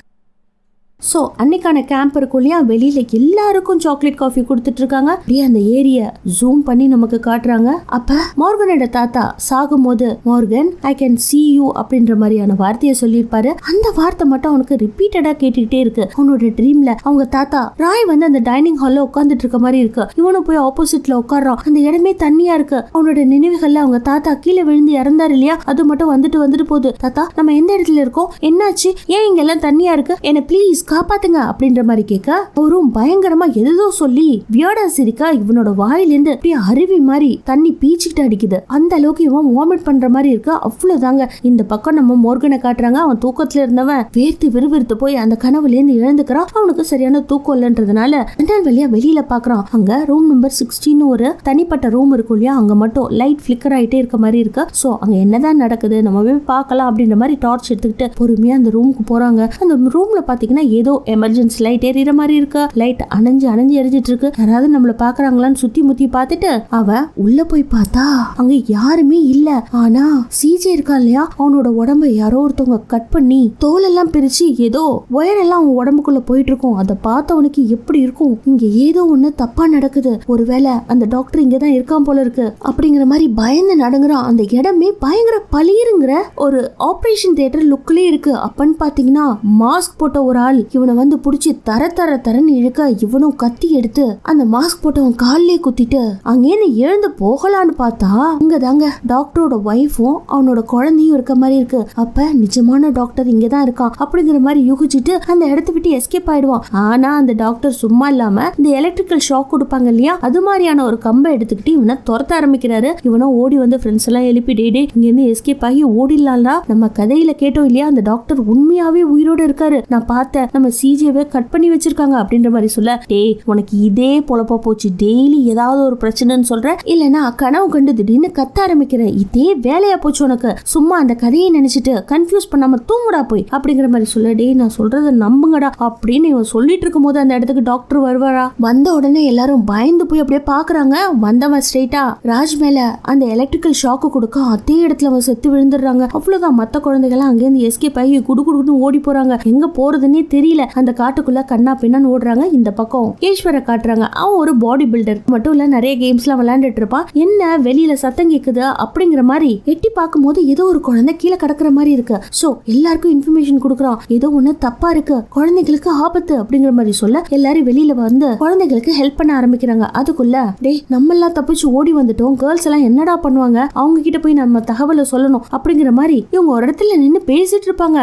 ஸோ அன்னைக்கான கேம்ப் இருக்கும் இல்லையா, வெளியில எல்லாருக்கும் சாக்லேட் காஃபி கொடுத்துட்டு இருக்காங்க. அப்படியே அந்த ஏரிய ஜூம் பண்ணி நமக்கு காட்டுறாங்க. அப்ப மார்கனோட தாத்தா சாகும் போது Morgan I can see you அப்படின்ற மாதிரியான வார்த்தையை சொல்லியிருப்பாரு. அந்த வார்த்தை மட்டும் அவனுக்கு ரிப்பீட்டடா கேட்டுக்கிட்டே இருக்கு. அவனோட ட்ரீம்ல அவங்க தாத்தா ராய் வந்து அந்த டைனிங் ஹால்ல உட்காந்துட்டு இருக்க மாதிரி இருக்கு. இவனும் போய் ஆப்போசிட்ல உட்கார்றான். அந்த இடமே தண்ணியா இருக்கு. அவனோட நினைவுகள்ல அவங்க தாத்தா கீழே விழுந்து இறந்தாரு இல்லையா, அது மட்டும் வந்துட்டு போகுது. தாத்தா நம்ம எந்த இடத்துல இருக்கோம், என்னாச்சு, ஏன் இங்க எல்லாம் தண்ணியா இருக்கு, என்ன ப்ளீஸ் காப்பாத்துங்க அப்படின்ற மாதிரி கேட்க அவரும் பயங்கரமா எதோ சொல்லி வியர்டா சிரிக்க இவனோட வாயிலிருந்து அப்படியே அருவி மாதிரி தண்ணி பீச்சிக்கிட்டு அடிக்குது. அந்த அளவுக்கு இவன் வாமிட் பண்ற மாதிரி இருக்கு. அவ்வளவுதாங்க. இந்த பக்கம் நம்ம மோர்கனை காட்டுறாங்க. அவன் தூக்கத்துல இருந்தவன் வேர்த்து விறுவிறுத்து போய் அந்த கனவுல இருந்து எழுந்துக்கிறான். அவனுக்கு சரியான தூக்கம் இல்லைன்றதுனால ஜன்னல் வழியா வெளியில பாக்குறான். அங்க ரூம் நம்பர் 16 ஒரு தனிப்பட்ட ரூம் இருக்கும் இல்லையா, அங்க மட்டும் லைட் பிளிக்கர் ஆயிட்டே இருக்க மாதிரி இருக்கு. சோ அங்க என்னதான் நடக்குது நம்ம போய் பார்க்கலாம் அப்படின்ற மாதிரி டார்ச் எடுத்துக்கிட்டு பொறுமையா அந்த ரூமுக்கு போறாங்க. அந்த ரூம்ல பாத்தீங்கன்னா ஏதோ எமர்ஜென்சி லைட் எரியற மாதிரி இருக்கு. லைட் அணைஞ்சு எரிஞ்சிட்டு இருக்கு. யாராவது நம்மள பாக்குறாங்களான்னு சுத்தி முத்தி பார்த்துட்டு அவ உள்ள போய் பார்த்தா அங்க யாருமே இல்ல. ஆனா சிஜே இருக்கா இல்லையா, அவனோட உடம்ப யாரோ ஒருத்தவங்க கட் பண்ணி தோலெல்லாம் பிரிச்சு ஏதோ ஒயர் எல்லாம் அவன் உடம்புக்குள்ள போயிட்டு இருக்கும். அதை பார்த்தவனுக்கு எப்படி இருக்கும், இங்க ஏதோ ஒண்ணு தப்பா நடக்குது, ஒருவேளை அந்த டாக்டர் இங்கதான் இருக்கான் போல இருக்கு அப்படிங்கிற மாதிரி பயந்து நடுங்குறான். அந்த இடமே பயங்கர பளிருங்கிற ஒரு ஆபரேஷன் தியேட்டர் லுக்லயே இருக்கு. அப்பன்னு பாத்தீங்கன்னா மாஸ்க் போட்ட ஒரு ஆள் இவனை வந்து புடிச்சு தரன்னு இழுக்க இவனும் கத்தி எடுத்து அந்த மாஸ்க் போட்டவன் காலிலே குத்திட்டு அங்கேருந்து எழுந்து போகலான்னு பார்த்தா அங்கதாங்க டாக்டரோட ஒய்ஃபும் அவனோட குழந்தையும் இருக்க மாதிரி இருக்கு. அப்ப நிஜமான டாக்டர் இங்கதான் இருக்கான் அப்படிங்கிற மாதிரி யூகிச்சுட்டு அந்த இடத்த விட்டு எஸ்கேப் ஆயிடுவான். ஆனா அந்த டாக்டர் சும்மா இல்லாம இந்த எலக்ட்ரிக்கல் ஷாக் கொடுப்பாங்க இல்லையா, அது மாதிரியான ஒரு கம்பை எடுத்துக்கிட்டு இவனை துரத்த ஆரம்பிக்கிறாரு. இவனும் ஓடி வந்து ஃப்ரெண்ட்ஸ் எல்லாம் எழுப்பி டே இங்க இருந்து எஸ்கேப் ஆகி ஓடிடலாம்டா, நம்ம கதையில கேட்டோம் இல்லையா அந்த டாக்டர் உண்மையாவே உயிரோட இருக்காரு, நான் பார்த்தேன், நம்ம சிஜேவை கட் பண்ணி வச்சிருக்காங்க அப்படின்ற மாதிரி சொல்ல, டேய் உனக்கு இதே பொழப்பா போச்சு, டெய்லி ஏதாவது ஒரு பிரச்சனைன்னு சொல்ற, இல்லனா கனவு கண்டு திடீர்னு கத்த ஆரம்பிக்கிற, இதே வேலையா போச்சு உனக்கு, சும்மா அந்த கதையை நினைச்சிட்டு கன்ஃபியூஸ் பண்ணாம தூங்குடா போய் அப்படிங்கிற மாதிரி சொல்ல, டேய் நான் சொல்றத நம்புங்கடா அப்படின்னு இவன் சொல்லிட்டு இருக்கும் போது அந்த இடத்துக்கு டாக்டர் வருவாரா. வந்த உடனே எல்லாரும் பயந்து போய் அப்படியே பாக்குறாங்க. வந்தவன் ஸ்ட்ரெயிட்டா ராஜ் மேல அந்த எலக்ட்ரிக்கல் ஷாக்கு கொடுக்க அதே இடத்துல அவன் செத்து விழுந்துடுறாங்க. அவ்வளவுதான். மத்த குழந்தைகள் அங்கேருந்து எஸ்கேப் ஆகி குடுகுடுன்னு ஓடி போறாங்க. எங்க போறதுன்னே தெரியல. அந்த காட்டுக்குள்ள கண்ணா பின்னான்னு ஓடுறாங்க. இந்த பக்கம் ஈஸ்வரை காட்டுறாங்க. அவன் ஒரு பாடி பில்டர் மட்டும் இல்ல, நிறைய கேம்ஸ்லாம் விளையாண்டுட்டு இருப்பான். என்ன வெளியில சத்தம் கேக்குது அப்படிங்கிற மாதிரி எட்டி பார்க்கும் போது ஏதோ ஒரு குழந்தை கீழே கிடக்குற மாதிரி இருக்கு. சோ எல்லாருக்கும் இன்ஃபர்மேஷன் கொடுக்குறான், ஏதோ ஒண்ணு தப்பா இருக்கு, குழந்தைகளுக்கு ஆபத்து அப்படிங்கிற மாதிரி சொல்ல எல்லாரும் வெளியில வந்து குழந்தைகளுக்கு ஹெல்ப் பண்ண ஆரம்பிக்கிறாங்க. அதுக்குள்ள டேய் நம்ம எல்லாம் தப்பிச்சு ஓடி வந்துட்டோம், கேர்ள்ஸ் எல்லாம் என்னடா பண்ணுவாங்க, அவங்க கிட்ட போய் நம்ம தகவலை சொல்லணும் அப்படிங்கிற மாதிரி இவங்க ஒரு இடத்துல நின்னு பேசிட்டு இருப்பாங்க.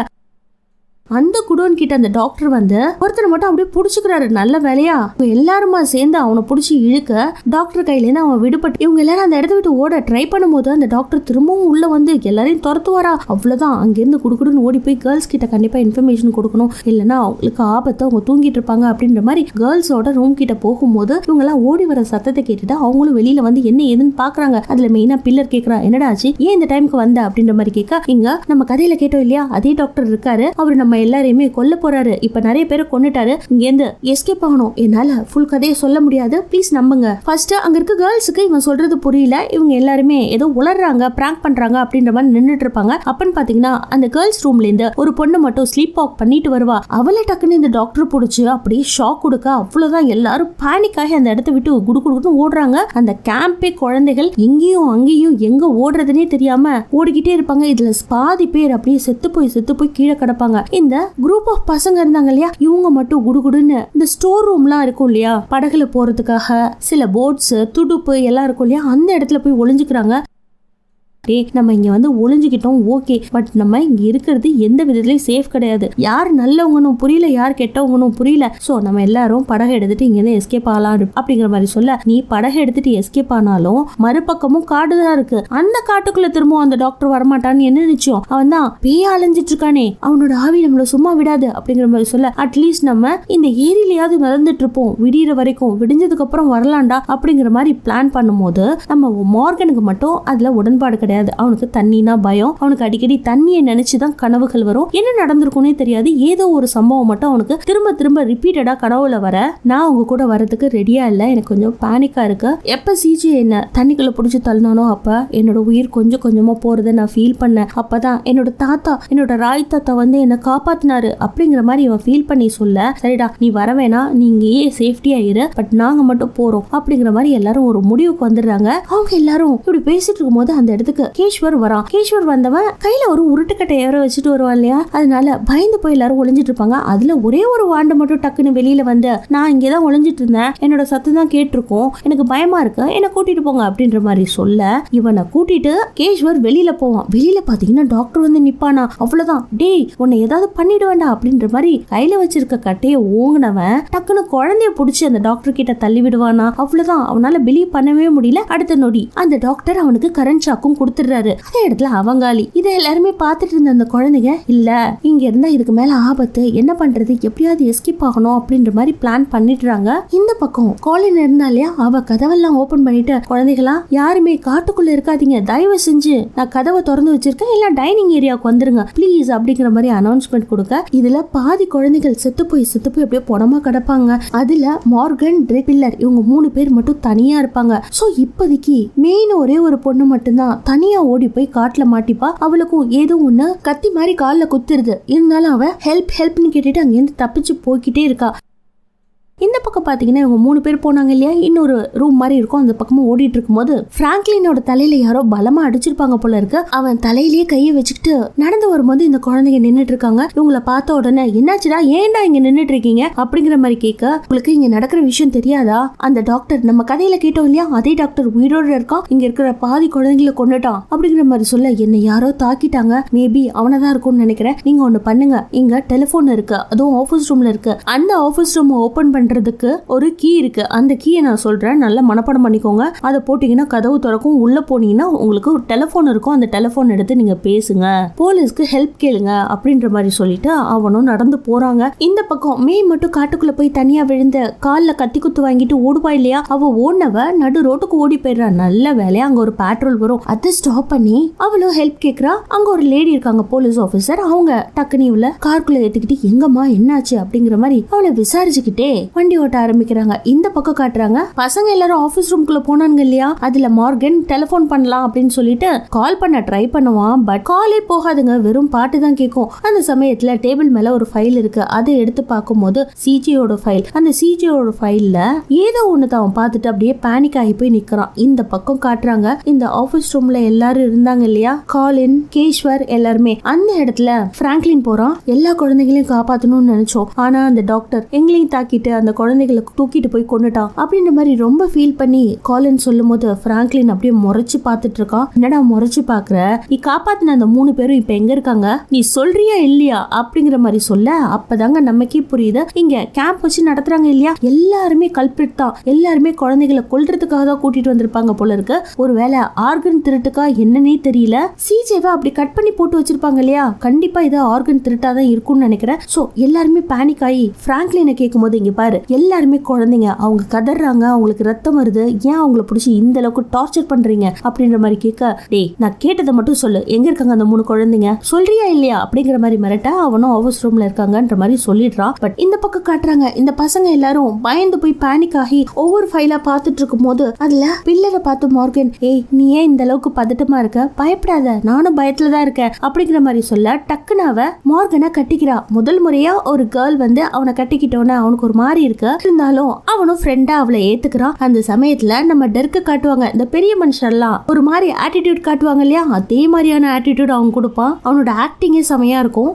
அந்த குடோன் கிட்ட அந்த டாக்டர் வந்து ஒருத்தர் மட்டும் அப்படியே புடிச்சுக்கிறாரு. நல்ல வேலையா எல்லாருமா சேர்ந்து அவனை புடிச்சு இழுக்க டாக்டர் கையில இருந்து அவன் விடுபட்டு இவங்க எல்லாரும் அந்த இடத்த விட்டு ஓட ட்ரை பண்ணும்போது அந்த டாக்டர் திரும்பவும் உள்ள வந்து எல்லாரையும் துரத்துவாரா. அவ்வளவுதான். அங்கிருந்து குடுக்குடுன்னு ஓடி போய் கேர்ள்ஸ் கிட்ட கண்டிப்பா இன்ஃபர்மேஷன் கொடுக்கணும், இல்லைன்னா அவங்களுக்கு ஆபத்தை அவங்க தூங்கிட்டு இருப்பாங்க அப்படின்ற மாதிரி கேர்ள்ஸோட ரூம் கிட்ட போகும்போது இவங்க எல்லாம் ஓடி வர சத்தத்தை கேட்டுட்டு அவங்களும் வெளியில வந்து என்ன ஏதுன்னு பாக்குறாங்க. அதுல மெயினா பில்லர் கேக்குறா, என்னடா ஆச்சு, ஏன் இந்த டைமுக்கு வந்த அப்படின்ற மாதிரி கேட்க, இங்க நம்ம கதையில கேட்டோம் இல்லையா அதே டாக்டர் இருக்காரு, அவரு நம்ம எல்லாரையுமே கொல்ல போறாரு, இப்ப நிறைய பேரை கொன்னுட்டாரு, இங்க இருந்து எஸ்கேப் ஆகணும், என்னால ஃபுல் கதையை சொல்ல முடியாது, ப்ளீஸ் நம்புங்க. ஃபர்ஸ்ட் அங்க இருக்க கேர்ள்ஸுக்கு இவன் சொல்றது புரியல, இவங்க எல்லாருமே ஏதோ உளறாங்க, பிராங்க் பண்றாங்க அப்படின்ற மாதிரி நின்னுட்டு இருப்பாங்க. அப்பன்னு பாத்தீங்கன்னா அந்த கேர்ள்ஸ் ரூம்ல இருந்து ஒரு பொண்ணு மட்டும் ஸ்லீப் வாக் பண்ணிட்டு வருவா. அவளை டக்குன்னு இந்த டாக்டர் புடிச்சு அப்படியே ஷாக் கொடுக்க அவ்வளவுதான். எல்லாரும் பேனிக் ஆகி அந்த இடத்த விட்டு குடுகுடுன்னு ஓடுறாங்க. அந்த கேம்பே குழந்தைகள் எங்கேயும் அங்கேயும் எங்க ஓடுறதுனே தெரியாம ஓடிக்கிட்டே இருப்பாங்க. இதுல பாதி பேர் அப்படியே செத்து போய் கீழே கிடப்பாங்க. இந்த குரூப் ஆஃப் பசங்க இருந்தாங்க இல்லையா, இவங்க மட்டும் குடுகுடுன்னு இந்த ஸ்டோர் ரூம்லாம் இருக்கும் இல்லையா, படகுல போறதுக்காக சில போட்ஸ் துடுப்பு எல்லாம் இருக்கும் இல்லையா, அந்த இடத்துல போய் ஒளிஞ்சுக்கிறாங்க. நம்ம இங்க வந்து ஒளிஞ்சுக்கிட்டோம் ஓகே, பட் நம்ம இங்க இருக்கிறது எந்த விதத்திலயும் சேஃப் கிடையாது. யார் நல்லவங்கன்னு புரியல, யார் கெட்டவங்கன்னு புரியல. சோ நம்ம எல்லாரும் படகை எடுத்துட்டு இங்க இருந்து எஸ்கேப் ஆகலாம் அப்படிங்கிற மாதிரி சொல்ல, நீ படகை எடுத்துட்டு எஸ்கேப் ஆனாலும் மறுபக்கமும் காடுதான் இருக்கு. அந்த காட்டுக்குள்ள திரும்ப அந்த டாக்டர் வரமாட்டான்னு என்ன நிச்சயம்? அவன் தான் பேய அலைஞ்சிட்டு இருக்கானே, அவனோட ஆவி நம்மள சும்மா விடாது அப்படிங்கிற மாதிரி சொல்ல, அட்லீஸ்ட் நம்ம இந்த ஏரியிலயாவது மிதந்துட்டு இருப்போம், விடிகிற வரைக்கும், விடிஞ்சதுக்கு அப்புறம் வரலாம்டா அப்படிங்கிற மாதிரி பிளான் பண்ணும்போது நம்ம மார்கனுக்கு மட்டும் அதுல உடன்பாடு கிடையாது. அவனுக்கு தண்ணினா பயம். அவனுக்கு அடிக்கடி தண்ணியை நினைச்சுதான் கனவுகள் வரும். என்ன நடந்திருக்கும்னே தெரியாது. ஏதோ ஒரு சம்பவம் மட்டும் அவனுக்கு திரும்ப திரும்ப ரிப்பீட்டடா கனவுல வர, நான் உங்க கூட வரதுக்கு ரெடியா இல்ல, எனக்கு கொஞ்சம் பேனிக்கா இருக்கு. எப்ப சிஜி என்ன தண்ணிக்குள்ள புடிச்சு தள்ளினானோ அப்ப என்னோட உயிர் கொஞ்சம் கொஞ்சமா போறதை நான் ஃபீல் பண்ணேன். அப்பதான் என்னோட தாத்தா, என்னோட ராய் தாத்தா வந்து என்ன காப்பாத்தினாரு அப்படிங்கிற மாதிரி இவன் ஃபீல் பண்ணி சொல்ல, சரிடா நீ வர வேணாம், நீங்க சேஃப்டியா இரு, பட் நாங்க மட்டும் போறோம் அப்படிங்கிற மாதிரி எல்லாரும் ஒரு முடிவுக்கு வந்துடுறாங்க. அவங்க எல்லாரும் இப்படி பேசிட்டு இருக்கும் போது அந்த இடத்துக்கு கேஷ்வர் வரான். கேஷ்வர் வந்தவன் கையில ஒரு உருட்டுக்கட்டை ஏற வச்சுட்டு வருவான் இல்லையா, அதனால பயந்து போய் எல்லாரும் ஒளிஞ்சிட்டு இருப்பாங்க. அதுல ஒரே ஒரு வாண்டு மட்டும் டக்குன்னு வெளியில வந்து, நான் இங்கதான் ஒளிஞ்சிட்டு இருந்தேன், என்னோட சத்தம் தான் கேட்டிருக்கோம், எனக்கு பயமா இருக்கு, என்ன கூட்டிட்டு போங்க அப்படின்ற மாதிரி சொல்ல, இவனை கூட்டிட்டு கேஷ்வர் வெளியில போவான். வெளியில பாத்தீங்கன்னா டாக்டர் வந்து நிப்பானா. அவ்வளவுதான், டேய் உன்னை ஏதாவது பண்ணிட வேண்டாம் அப்படின்ற மாதிரி கையில வச்சிருக்க கட்டையை ஓங்கினவன் டக்குன்னு குழந்தைய புடிச்சு அந்த டாக்டர் கிட்ட தள்ளி விடுவானா. அவ்வளவுதான், அவனால பிலீவ் பண்ணவே முடியல. அடுத்த நொடி அந்த டாக்டர் அவனுக்கு கரண்ட் ஷாக்கும் கொடுத்துடுறாரு. அதே இடத்துல அவங்காலி இதை எல்லாருமே பார்த்துட்டு இருந்த அந்த குழந்தைங்க, இல்ல இங்க இருந்தா இதுக்கு மேல ஆபத்து, என்ன பண்றது, எப்படியாவது எஸ்கேப் ஆகணும் அப்படின்ற மாதிரி பிளான் பண்ணிடுறாங்க. இந்த பக்கம் காலின் இருந்தாலையா, அவ கதவெல்லாம் ஓபன் பண்ணிட்டு, குழந்தைகளா யாருமே காட்டுக்குள்ள இருக்காதீங்க, தயவு செஞ்சு நான் கதவை திறந்து வச்சிருக்கேன், இல்ல டைனிங் ஏரியாவுக்கு வந்துருங்க பிளீஸ் அப்படிங்கிற மாதிரி அனௌன்ஸ்மெண்ட் கொடுக்க, இதுல பாதி குழந்தைகள் செத்து போய் அப்படியே பணமா கிடப்பாங்க. அதுல மார்கன், பில்லர் இவங்க 3 பேர் மட்டும் தனியா இருப்பாங்க. சோ இப்போதைக்கு மெயின் ஒரே ஒரு பொண்ணு மட்டும்தான் தனியா ஓடி போய் காட்டுல மாட்டிப்பா. அவளுக்கும் ஏதோ ஒண்ணு கத்தி மாதிரி கால்ல குத்துருது. இருந்தாலும் அவ ஹெல்ப்னு கேட்டுட்டு அங்கிருந்து தப்பிச்சு போய்கிட்டே இருக்கா. இந்த பக்கம் பாத்தீங்கன்னா இவங்க 3 பேர் போனாங்க இல்லையா, இன்னொரு ரூம் மாதிரி இருக்கும், அந்த பக்கமா ஓடிட்டு இருக்கும்போது பிராங்க்லினோட தலையில யாரோ பலமா அடிச்சிருப்பாங்க போல இருக்கு. அவன் தலையிலேயே கையை வச்சுக்கிட்டு நடந்து வரும்போது இந்த குழந்தைங்க நின்னுட்டு இருக்காங்க. இவங்கள பார்த்த உடனே, என்னாச்சுடா, ஏன்டா இங்க நின்னுட்டு இருக்கீங்க அப்படிங்கிற மாதிரி கேட்க, உங்களுக்கு இங்க நடக்கிற விஷயம் தெரியாதா, அந்த டாக்டர் நம்ம கதையில கேட்டோம் இல்லையா, அதே டாக்டர் உயிரோட இருக்கான், இங்க இருக்கிற பாதி குழந்தைங்களை கொண்டுட்டான் அப்படிங்கிற மாதிரி சொல்ல, என்ன யாரோ தாக்கிட்டாங்க, மேபி அவனதான் இருக்கும்னு நினைக்கிறேன், நீங்க ஒண்ணு பண்ணுங்க, இங்க டெலிபோன் இருக்கு, அதுவும் ஆபீஸ் ரூம்ல இருக்கு, அந்த ஆபீஸ் ரூம் ஓபன் பண்றதுக்கு ஒரு கீ இருக்கு, அந்த கீயை நான் சொல்றேன், நல்லா மனப்பாடம் பண்ணிக்கோங்க, அதை போட்டீங்கன்னா கதவு திறக்கும், உள்ள போனீங்கன்னா உங்களுக்கு ஒரு டெலிபோன் இருக்கும், அந்த டெலிபோன் எடுத்து நீங்க பேசுங்க, போலீஸ்க்கு ஹெல்ப் கேளுங்க அப்படின்ற மாதிரி சொல்லிட்டு அவனும் நடந்து போறாங்க. இந்த பக்கம் மே மட்டும் காட்டுக்குள்ள போய் தனியா விழுந்த கால்ல கத்தி குத்து வாங்கிட்டு ஓடுவா இல்லையா, அவ ஓடினவ நடு ரோட்டுக்கு ஓடி போயிடுறா. நல்ல வேலையா அங்க ஒரு பெட்ரோல் வரும், அதை ஸ்டாப் பண்ணி அவளும் ஹெல்ப் கேக்குறா. அங்க ஒரு லேடி இருக்காங்க, போலீஸ் ஆபீசர், அவங்க டக்குனு இவள காருக்குள்ள ஏத்துக்கிட்டு, எங்கம்மா என்னாச்சு அப்படிங்கிற மாதிரி அவளை விசாரிச்சுக்கிட்டே வண்டி ஓட்ட ஆரம்பிக்கிறாங்க. இந்த பக்கம் காட்டுறாங்க, பசங்க எல்லாரும் ஆபீஸ் ரூம்குள்ள போனாங்க இல்லையா, அதுல மார்கன் டெலிபோன் பண்ணலாம் அப்படின்னு சொல்லிட்டு கால் பண்ண ட்ரை பண்ணுவான். பட் காலே போகாதுங்க, வெறும் பாட்டு தான் கேட்கும். அந்த சமயத்துல டேபிள் மேல ஒரு ஃபைல் இருக்கு, அதை எடுத்து பார்க்கும்போது சிஜியோட ஃபைல். அந்த சிஜியோட ஃபைல்ல ஏதோ ஒண்ணு தான் பார்த்துட்டு அப்படியே பேனிக் ஆகி போய் நிக்கிறான். இந்த பக்கம் காட்டுறாங்க, இந்த ஆபீஸ் ரூம்ல எல்லாரும் இருந்தாங்க இல்லையா, காலின், கேஷ்வர் எல்லாருமே. அந்த இடத்துல பிராங்க்லின் போறான். எல்லா குழந்தைகளையும் காப்பாத்தணும்னு நினைச்சோம், ஆனா அந்த டாக்டர் எங்களையும் தாக்கிட்டு அந்த குழந்தைகளை தூக்கிட்டு போய் கொண்டுட்டான் அப்படின்ற மாதிரி ரொம்ப ஃபீல் பண்ணி காலின் சொல்லும் போது பிராங்க்லின் அப்படியே முறைச்சு பார்த்துட்டு இருக்கான். என்னடா முறைச்சு பாக்குற, நீ காப்பாத்தின அந்த 3 பேரும் இப்ப எங்க இருக்காங்க, நீ சொல்றியா இல்லையா அப்படிங்கிற மாதிரி சொல்ல, அப்பதாங்க நமக்கே புரியுது, இங்க கேம்ப் வச்சு நடத்துறாங்க இல்லையா, எல்லாருமே கல்பிரிட் தான், எல்லாருமே குழந்தைகளை கொல்றதுக்காக தான் கூட்டிட்டு வந்திருப்பாங்க போல இருக்கு. ஒருவேளை ஆர்கன் திருட்டுக்கா என்னன்னே தெரியல, சிஜேவை அப்படி கட் பண்ணி போட்டு வச்சிருப்பாங்க இல்லையா, கண்டிப்பா இது ஆர்கன் திருட்டாதான் இருக்கும்னு நினைக்கிறேன். சோ எல்லாருமே பேனிக் ஆகி பிராங்க்லினை கேட்கும் போது, இங்க பாரு எல்லாருமே குழந்தைங்க, அவங்க கதறாங்க, அவங்களுக்கு ரத்தம் வருது, ஏன் அவங்கள பிடிச்சி இந்த அளவுக்கு டார்ச்சர் பண்றீங்க அப்படின்ற மாதிரி கேட்க, டேய் நான் கேட்டதை மட்டும் சொல்லு, எங்க இருக்காங்க அந்த 3 குழந்தைங்க, சொல்றியா இல்லையா அப்படிங்கிற மாதிரி மிரட்ட, அவனும் ஆபீஸ் ரூம்ல இருக்காங்கன்ற மாதிரி சொல்லிடுறான். பட் இந்த பக்கம் காட்டுறாங்க, இந்த பசங்க எல்லாரும் பயந்து போய் பேனிக் ஆகி ஒவ்வொரு ஃபைலா பார்த்துட்டு இருக்கும் போது அதுல பில்லரை பார்த்து மார்கன், ஏய் நீ ஏன் இந்த அளவுக்கு பதட்டமா இருக்க, பயப்படாத, நானும் பயத்துலதான் இருக்கேன் அப்படிங்கிற மாதிரி சொல்ல, டக்குன்னு அவ மார்கனை கட்டிக்கிறா. முதல் முறையா ஒரு கேர்ள் வந்து அவனை கட்டிக்கிட்டோன்னு அவனுக்கு ஒரு மாதிரி இருக்கு, இருந்தாலும் அவனும் ஃப்ரெண்டா அவளை ஏத்துக்கிறான். அந்த சமயத்துல நம்ம டெர்க்க காட்டுவாங்க, இந்த பெரிய மனுஷன்லாம் ஒரு மாதிரி ஆட்டிடியூட் காட்டுவாங்க இல்லையா, அதே மாதிரியான ஆட்டிடியூட் அவன் கொடுப்பான். அவனோட ஆக்டிங்கே செமையா இருக்கும்.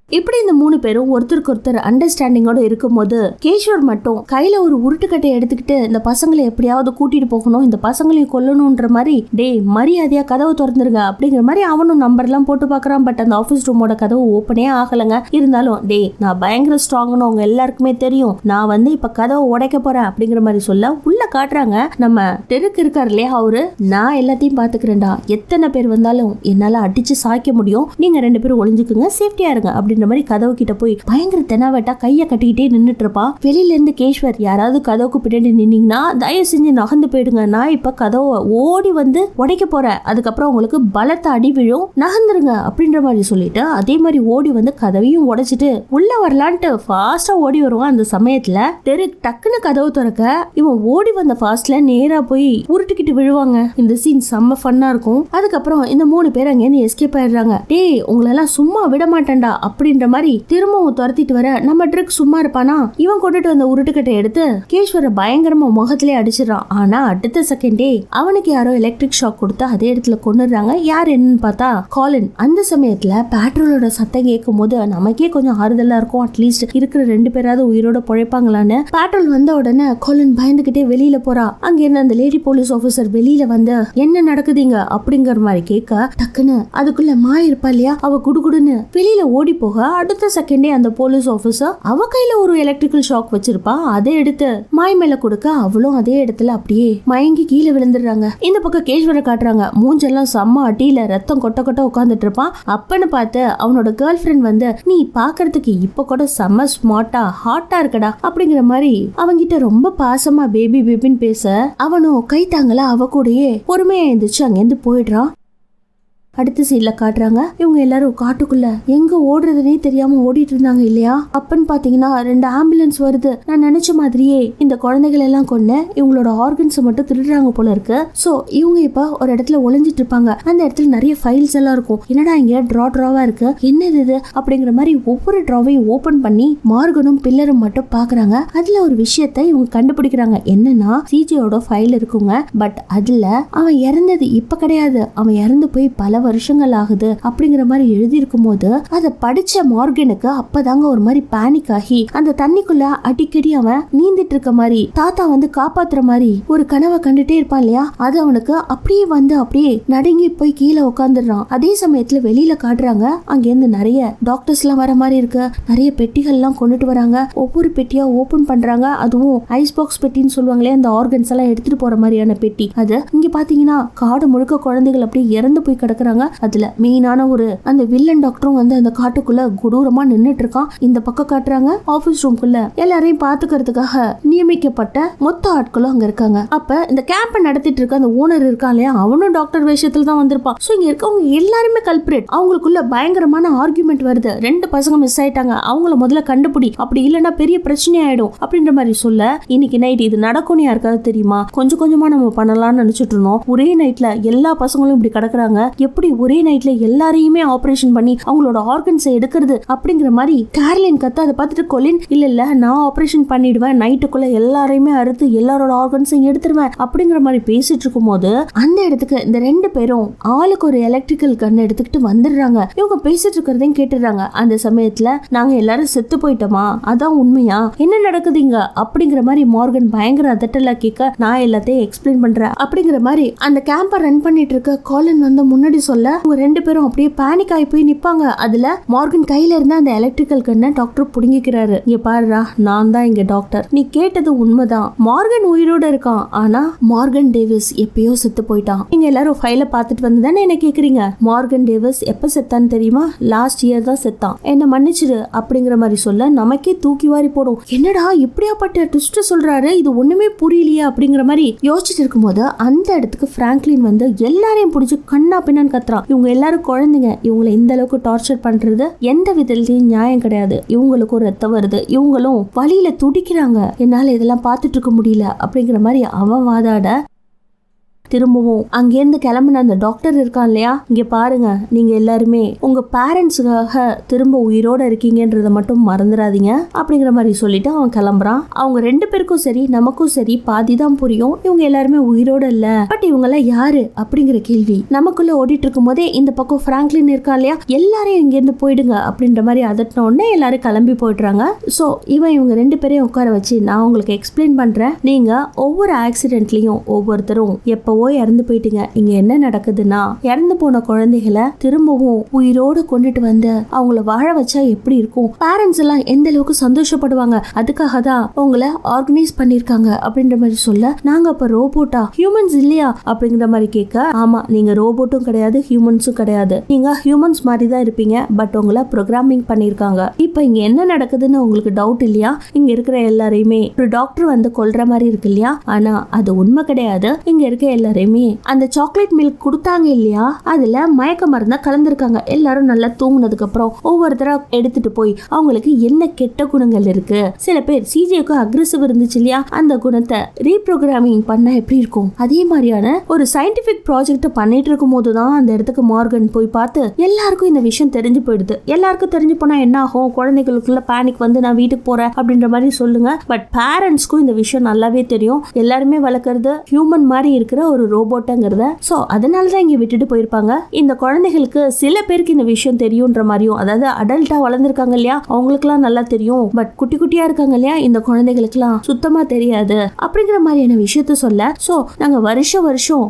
இப்படி இந்த 3 பேரும் ஒருத்தருக்கு ஒருத்தர் அண்டர்ஸ்டாண்டிங்கோட இருக்கும்போது கேஷ்வர் மட்டும் கையில ஒரு உருட்டுக்கட்டை எடுத்துக்கிட்டு இந்த பசங்களை எப்படியாவது கூட்டிட்டு போகணும், இந்த பசங்களையும் கொல்லணும்ன்ற மாதிரி டே மரியாதையா கதவை திறந்துருங்க அப்படிங்கிற மாதிரி அவனும் நம்பர் எல்லாம் போட்டு பாக்குறான். பட் அந்த ஆபீஸ் ரூமோட கதவு ஓப்பனே ஆகலங்க. இருந்தாலும் டே நான் பயங்கர ஸ்ட்ராங்னு அவங்க எல்லாருக்குமே தெரியும், நான் இப்ப கதவை உடைக்க போறேன் அப்படிங்கிற மாதிரி சொல்ல உள்ள காட்டுறாங்க. நம்ம டெருக்கு இருக்காரு இல்லையா, அவரு நான் எல்லாத்தையும் பாத்துக்கிறேன்டா, எத்தனை பேர் வந்தாலும் என்னால அடிச்சு சாய்க்க முடியும், நீங்க 2 பேரும் ஒளிஞ்சுக்குங்க, சேஃப்டியா இருங்க அப்படின்ற மாதிரி கதவு கிட்ட போய் பயங்கர தெனாவட்டா கைய கட்டிக்கிட்டே நின்னுட்டு இருப்பான். வெளியில இருந்து கேஷ்வர் யாராவது கதவுக்கு பின்னாடி நின்னீங்கன்னா தயவு செஞ்சு நகர்ந்து போயிடுங்க, நான் இப்ப கதவை ஓடி உடைக்க போறேன், அதுக்கப்புறம் உங்களுக்கு பலத்த அடி விழும், நகர்ந்துருங்க அப்படின்ற மாதிரி சொல்லிட்டு அதே மாதிரி ஓடி கதவையும் உடைச்சிட்டு உள்ள வரலான்ட்டு ஃபாஸ்டா ஓடி வருவான். அந்த சமயத்துல டெரிக் டக்குன்னு கதவு திறக்க இவன் ஓடி வந்த ஃபாஸ்ட்ல நேரா போய் உருட்டுக்கிட்டு விழுவாங்க. இந்த சீன் செம்ம ஃபன்னா இருக்கும். அதுக்கப்புறம் இந்த 3 பேர் அங்க எஸ்கேப் ஆயிடுறாங்க. டேய் உங்களெல்லாம் சும்மா விட மாட்டேன்டா அப்படின்ற மாதிரி திரும்பவும் துரத்திட்டு வர நம்ம ட்ரிக் சும்மா இருப்பானா, இவன் கொண்டுட்டு வந்த உருட்டுக்கட்டை எடுத்து கேஷ்வர பயங்கரமா முகத்திலே அடிச்சிடறான். ஆனா அடுத்த செகண்டே அவனுக்கு யாரோ எலக்ட்ரிக் ஷாக் கொடுத்து அதே இடத்துல கொண்டுறாங்க. யார் என்னன்னு பார்த்தா காலின். அந்த சமயத்துல பேட்ரோலோட சத்தம் கேட்கும் போது நமக்கே கொஞ்சம் ஆறுதலா இருக்கும், அட்லீஸ்ட் இருக்கிற 2 பேராவது உயிரோட பொழைப்பாங்களான்னு. பேட்ரோல் வந்த உடனே காலின் பயந்துகிட்டே வெளியில போறா. அங்க இருந்த அந்த லேடி போலீஸ் ஆபீசர் வெளியில வந்து என்ன நடக்குதுங்க அப்படிங்கிற மாதிரி கேட்க டக்குன்னு அதுக்குள்ள மா இருப்பா இல்லையா, அவ குடுகுடுன்னு வெளியில ஓடி போக அடுத்த செகண்டே அந்த போலீஸ் ஆபீசர் அவ கையில ஒரு எலக்ட்ரிக்கல் ஷாக் வச்சிருப்பா, அதை எடுத்து மாய் மேல கொடுக்க அவளும் அதே இடத்துல அப்படியே மயங்கி கீழே விழுந்துடுறாங்க. இந்த பக்கம் கேஷ்வர காட்டுறாங்க. மூஞ்செல்லாம் செம்ம அடியில ரத்தம் கொட்ட கொட்ட உட்காந்துட்டு இருப்பான். அப்பன்னு பார்த்து அவனோட கேர்ள் ஃபிரெண்ட் நீ பாக்குறதுக்கு இப்ப கூட செம்ம ஸ்மார்ட்டா ஹாட்டா இருக்கடா அப்படிங்கிற மாதிரி அவங்கிட்ட ரொம்ப பாசமா பேபி பேபின்னு பேச அவனும் கை தாங்கல அவ கூடயே பொறுமையா எழுந்துச்சு அங்கேருந்து போயிடுறான். அடுத்த சீன்ல காட்டுறாங்க இவங்க எல்லாரும் காட்டுக்குள்ள எங்க ஓடுறதுனே தெரியாம ஓடிட்டு இருந்தாங்க இல்லையா. அப்பன்னு பாத்தீங்கன்னா 2 ஆம்புலன்ஸ் வருது. நான் நினைச்ச மாதிரியே இந்த குழந்தைகள் எல்லாம் கொண்டு இவங்களோட ஆர்கன்ஸ் மட்டும் திருடுறாங்க போல இருக்கு. சோ இவங்க இப்ப ஒரு இடத்துல ஒளிஞ்சிட்டு இருப்பாங்க. அந்த இடத்துல நிறைய ஃபைல்ஸ் எல்லாம் இருக்கும். என்னடா இங்க டிராவா இருக்கு, என்னது இது அப்படிங்கிற மாதிரி ஒவ்வொரு டிராவையும் ஓபன் பண்ணி மார்கனும் பில்லரும் மட்டும் பாக்குறாங்க. அதுல ஒரு விஷயத்த இவங்க கண்டுபிடிக்கிறாங்க. என்னன்னா சிஜியோட ஃபைல் இருக்குங்க. பட் அதுல அவன் இறந்தது இப்ப கிடையாது, அவன் இறந்து போய் பல வருஷங்கள் ஆகுது அப்படிங்கிற மாதிரி எழுதி இருக்கும் போது அதை படிச்ச மார்கனுக்கு அப்பதாங்க ஒரு மாதிரி பேனிக் ஆகி அந்த தண்ணிக்குள்ள அடிக்கடி அவன் நீந்திட்டு இருக்க மாதிரி தாத்தா காப்பாத்துற மாதிரி ஒரு கனவை கண்டுட்டே இருப்பான் இல்லையா. அது அவனுக்கு அப்படியே நடுங்கி போய் கீழே உட்காந்துடுறான். அதே சமயத்துல வெளியில காட்டுறாங்க அங்க இருந்து நிறைய டாக்டர்ஸ் எல்லாம் வர மாதிரி இருக்கு. நிறைய பெட்டிகள் எல்லாம் கொண்டுட்டு வராங்க. ஒவ்வொரு பெட்டியா ஓபன் பண்றாங்க. அதுவும் ஐஸ் பாக்ஸ் பெட்டின்னு சொல்லுவாங்களே, அந்த ஆர்கன்ஸ் எல்லாம் எடுத்துட்டு போற மாதிரியான பெட்டி. அது இங்க பாத்தீங்கன்னா காடு முழுக்க குழந்தைகள் அப்படியே இறந்து போய் கிடக்குறாங்க. அதுல மெயினான ஒரு அந்த வில்லன் டாக்டரும் அந்த காட்டுக்குள்ள கொடூரமா நின்னுட்டு இருக்கான். இந்த பக்கம் காட்டுறாங்க ஆபீஸ் ரூம்குள்ள எல்லாரையும் பாத்துக்கிறதுக்காக நியமிக்கப்பட்ட மொத்த ஆட்களும் அங்க இருக்காங்க. அப்ப இந்த கேம்ப நடத்திட்டு இருக்க அந்த ஓனர் இருக்கான் இல்லையா, அவனும் டாக்டர் வேஷத்துல தான் வந்திருப்பான். சோ இங்க இருக்கவங்க எல்லாருமே கல்பிரேட். அவங்களுக்குள்ள பயங்கரமான ஆர்குமெண்ட் வருது. 2 பசங்க மிஸ் ஆயிட்டாங்க, அவங்கள முதல்ல கண்டுபிடி, அப்படி இல்லைன்னா பெரிய பிரச்சனை ஆயிடும் அப்படின்ற மாதிரி சொல்ல இன்னைக்கு நைட் இது நடக்கும்னு யாருக்காவது தெரியுமா, கொஞ்சம் கொஞ்சமா நம்ம பண்ணலாம்னு நினைச்சிட்டு இருந்தோம். ஒரே நைட்ல எல்லா பசங்களும் இப்படி கிடக்குறாங்க, எப்படி ஒரே நைட்ல எல்லாரையுமே ஆபரேஷன் பண்ணி அவங்களோட ஆர்கன்ஸ் எடுக்கிறது அப்படிங்கிற மாதிரி கேர்லின் கத்த. அதை பார்த்துட்டு கொலின் இல்ல நான் ஆபரேஷன் பண்ணிடுவேன், நைட்டுக்குள்ள எல்லாரையுமே அறுத்து எல்லாரோட ஆர்கன்ஸையும் எடுத்துருவேன் அப்படிங்கிற மாதிரி பேசிட்டு இருக்கும் போது அந்த இடத்துக்கு இந்த 2 பேரும் ஆளுக்கு ஒரு எலக்ட்ரிக்கல் கன் எடுத்துக்கிட்டு வந்துடுறாங்க. இவங்க பேசிட்டு இருக்கிறதையும் கேட்டுடுறாங்க. அந்த சமயத்துல நாங்க எல்லாரும் செத்து போயிட்டோமா, அதான் உண்மையா, என்ன நடக்குதுங்க அப்படிங்கிற மாதிரி மார்கன் பயங்கர அதட்டலா கேட்க நான் எல்லாத்தையும் எக்ஸ்பிளைன் பண்றேன் அப்படிங்கிற மாதிரி அந்த கேம்ப ரன் பண்ணிட்டு இருக்க காலின் முன்னாடி சொல்ல அவங்க 2 பேரும் அப்படியே பேனிக் ஆகி போய் நிப்பாங்க. அதுல மார்கன் கையில இருந்த அந்த எலக்ட்ரிக்கல் கண்ணை டாக்டர் புடுங்கிக்கிறாரு. இங்க பாருடா, நான் தான் இங்க டாக்டர், நீ கேட்டது உண்மைதான், மார்கன் உயிரோட இருக்கான், ஆனா மார்கன் டேவிஸ் எப்பயோ செத்து போயிட்டான். நீங்க எல்லாரும் ஃபைல பாத்துட்டு வந்து தானே என்ன கேக்குறீங்க, மார்கன் டேவிஸ் எப்ப செத்தான்னு தெரியுமா, லாஸ்ட் இயர் தான் செத்தான், என்ன மன்னிச்சிடு அப்படிங்கிற மாதிரி சொல்ல நமக்கே தூக்கி வாரி போடும். என்னடா இப்படியாப்பட்ட ட்விஸ்ட் சொல்றாரு, இது ஒண்ணுமே புரியலையே அப்படிங்கிற மாதிரி யோசிச்சுட்டு இருக்கும்போது அந்த இடத்துக்கு பிராங்க்லின் எல்லாரையும் பிடிச்சி கண்ணா பின்னான்னு கத்துறான். இவங்க எல்லாரும் குழந்தைங்க, இவங்களை இந்த அளவுக்கு டார்ச்சர் பண்றது எந்த விதத்திலையும் நியாயம் கிடையாது, இவங்களுக்கும் ரத்தம் வருது, இவங்களும் வழியில துடிக்கிறாங்க, என்னால இதெல்லாம் பார்த்துட்டு இருக்க முடியல அப்படிங்கிற மாதிரி அவன் வாதாட திரும்பவும் அங்கேருந்து கிளம்புன அந்த டாக்டர் இருக்கான் இல்லையா, இங்க பாருங்க, நீங்க எல்லாருமே உங்க பேரண்ட்ஸுக்காக திரும்ப உயிரோட இருக்கீங்கன்றத மட்டும் மறந்துடாதீங்க அப்படிங்கிற மாதிரி சொல்லிட்டு அவன் கிளம்புறான். அவங்க 2 பேருக்கும் சரி நமக்கும் சரி பாதிதான் புரியும், இவங்க எல்லாருமே உயிரோட இல்ல, பட் இவங்க எல்லாம் யாரு அப்படிங்கிற கேள்வி நமக்குள்ள ஓடிட்டு இருக்கும் போதே இந்த பக்கம் பிராங்க்லின் இருக்கா இல்லையா, எல்லாரையும் இங்க இருந்து போயிடுங்க அப்படின்ற மாதிரி அதட்டின உடனே எல்லாரும் கிளம்பி போயிடுறாங்க. சோ இவங்க 2 பேரையும் உட்கார வச்சு நான் உங்களுக்கு எக்ஸ்பிளைன் பண்றேன், நீங்க ஒவ்வொரு ஆக்சிடென்ட்லயும் ஒவ்வொருத்தரும் எப்பவோ இறந்து போயிட்டீங்க. இங்க என்ன நடக்குதுன்னா, இறந்து போன குழந்தைகளை திரும்பவும் உயிரோடு கொண்டுட்டு வந்து அவங்கள வாழ வச்சா எப்படி இருக்கும், பேரண்ட்ஸ் எல்லாம் எந்த அளவுக்கு சந்தோஷப்படுவாங்க, அதுக்காக தான் உங்களை ஆர்கனைஸ் பண்ணிருக்காங்க அப்படின்ற மாதிரி சொல்ல, நாங்க அப்ப ரோபோட்டா, ஹியூமன்ஸ் இல்லையா அப்படிங்கிற மாதிரி கேட்க, ஆமா நீங்க ரோபோட்டும் கிடையாது ஹியூமன்ஸும் கிடையாது, நீங்க ஹியூமன்ஸ் மாதிரி தான் இருப்பீங்க, பட் உங்களை ப்ரோக்ராமிங் பண்ணிருக்காங்க. இப்ப இங்க என்ன நடக்குதுன்னு உங்களுக்கு டவுட் இல்லையா, இங்க இருக்கிற எல்லாரையுமே ஒரு டாக்டர் வந்து கொல்ற மாதிரி இருக்கு இல்லையா, ஆனா அது உண்மை கிடையாது. இங்க இருக்க எல்லாரையுமே அந்த சாக்லேட் மில்க் கொடுத்தாங்க இல்லையா, அதுல மயக்க மருந்தா கலந்துருக்காங்க. எல்லாரும் நல்லா தூங்குனதுக்கு அப்புறம் ஒவ்வொருத்தரா எடுத்துட்டு போய் அவங்களுக்கு என்ன கெட்ட குணங்கள் இருக்கு, சில பேர் சிஜேக்கு அக்ரெசிவ் இருந்துச்சு இல்லையா, அந்த குணத்தை ரீப்ரோகிராமிங் பண்ண எப்படி இருக்கும், அதே மாதிரியான ஒரு சயின்டிபிக் ப்ராஜெக்ட் பண்ணிட்டு இருக்கும் போதுதான் அந்த இடத்துக்கு மார்கன் போய் பார்த்து எல்லாருக்கும் இந்த விஷயம் தெரிஞ்சு போயிடுது. எல்லாருக்கும் தெரிஞ்சு போனா என்ன ஆகும், குழந்தைகளுக்குள்ள பேனிக் வந்து நான் வீட்டுக்கு போறேன் அப்படின்ற மாதிரி சொல்லுங்க, பட் பேரண்ட்ஸ்க்கும் இந்த விஷயம் நல்லாவே தெரியும், எல்லாருமே வளர்க்கறது ஹியூமன் மாதிரி இருக்கிற ஒரு ரோபோட்டுங்கிறத. சோ அதனாலதான் இங்க விட்டுட்டு போயிருப்பாங்க. இந்த குழந்தைகளுக்கு சில பேருக்கு இந்த விஷயம் தெரியும்ன்ற மாதிரியும், அதாவது அடல்ட்டா வளர்ந்துருக்காங்க இல்லையா, அவங்களுக்குலாம் நல்லா தெரியும், பட் குட்டி குட்டியா இருக்காங்க இல்லையா இந்த குழந்தைகளுக்குலாம் சுத்தமா தெரியாது அப்படிங்கிற மாதிரியான விஷயத்த சொல்ல, சோ நாங்க வருஷம்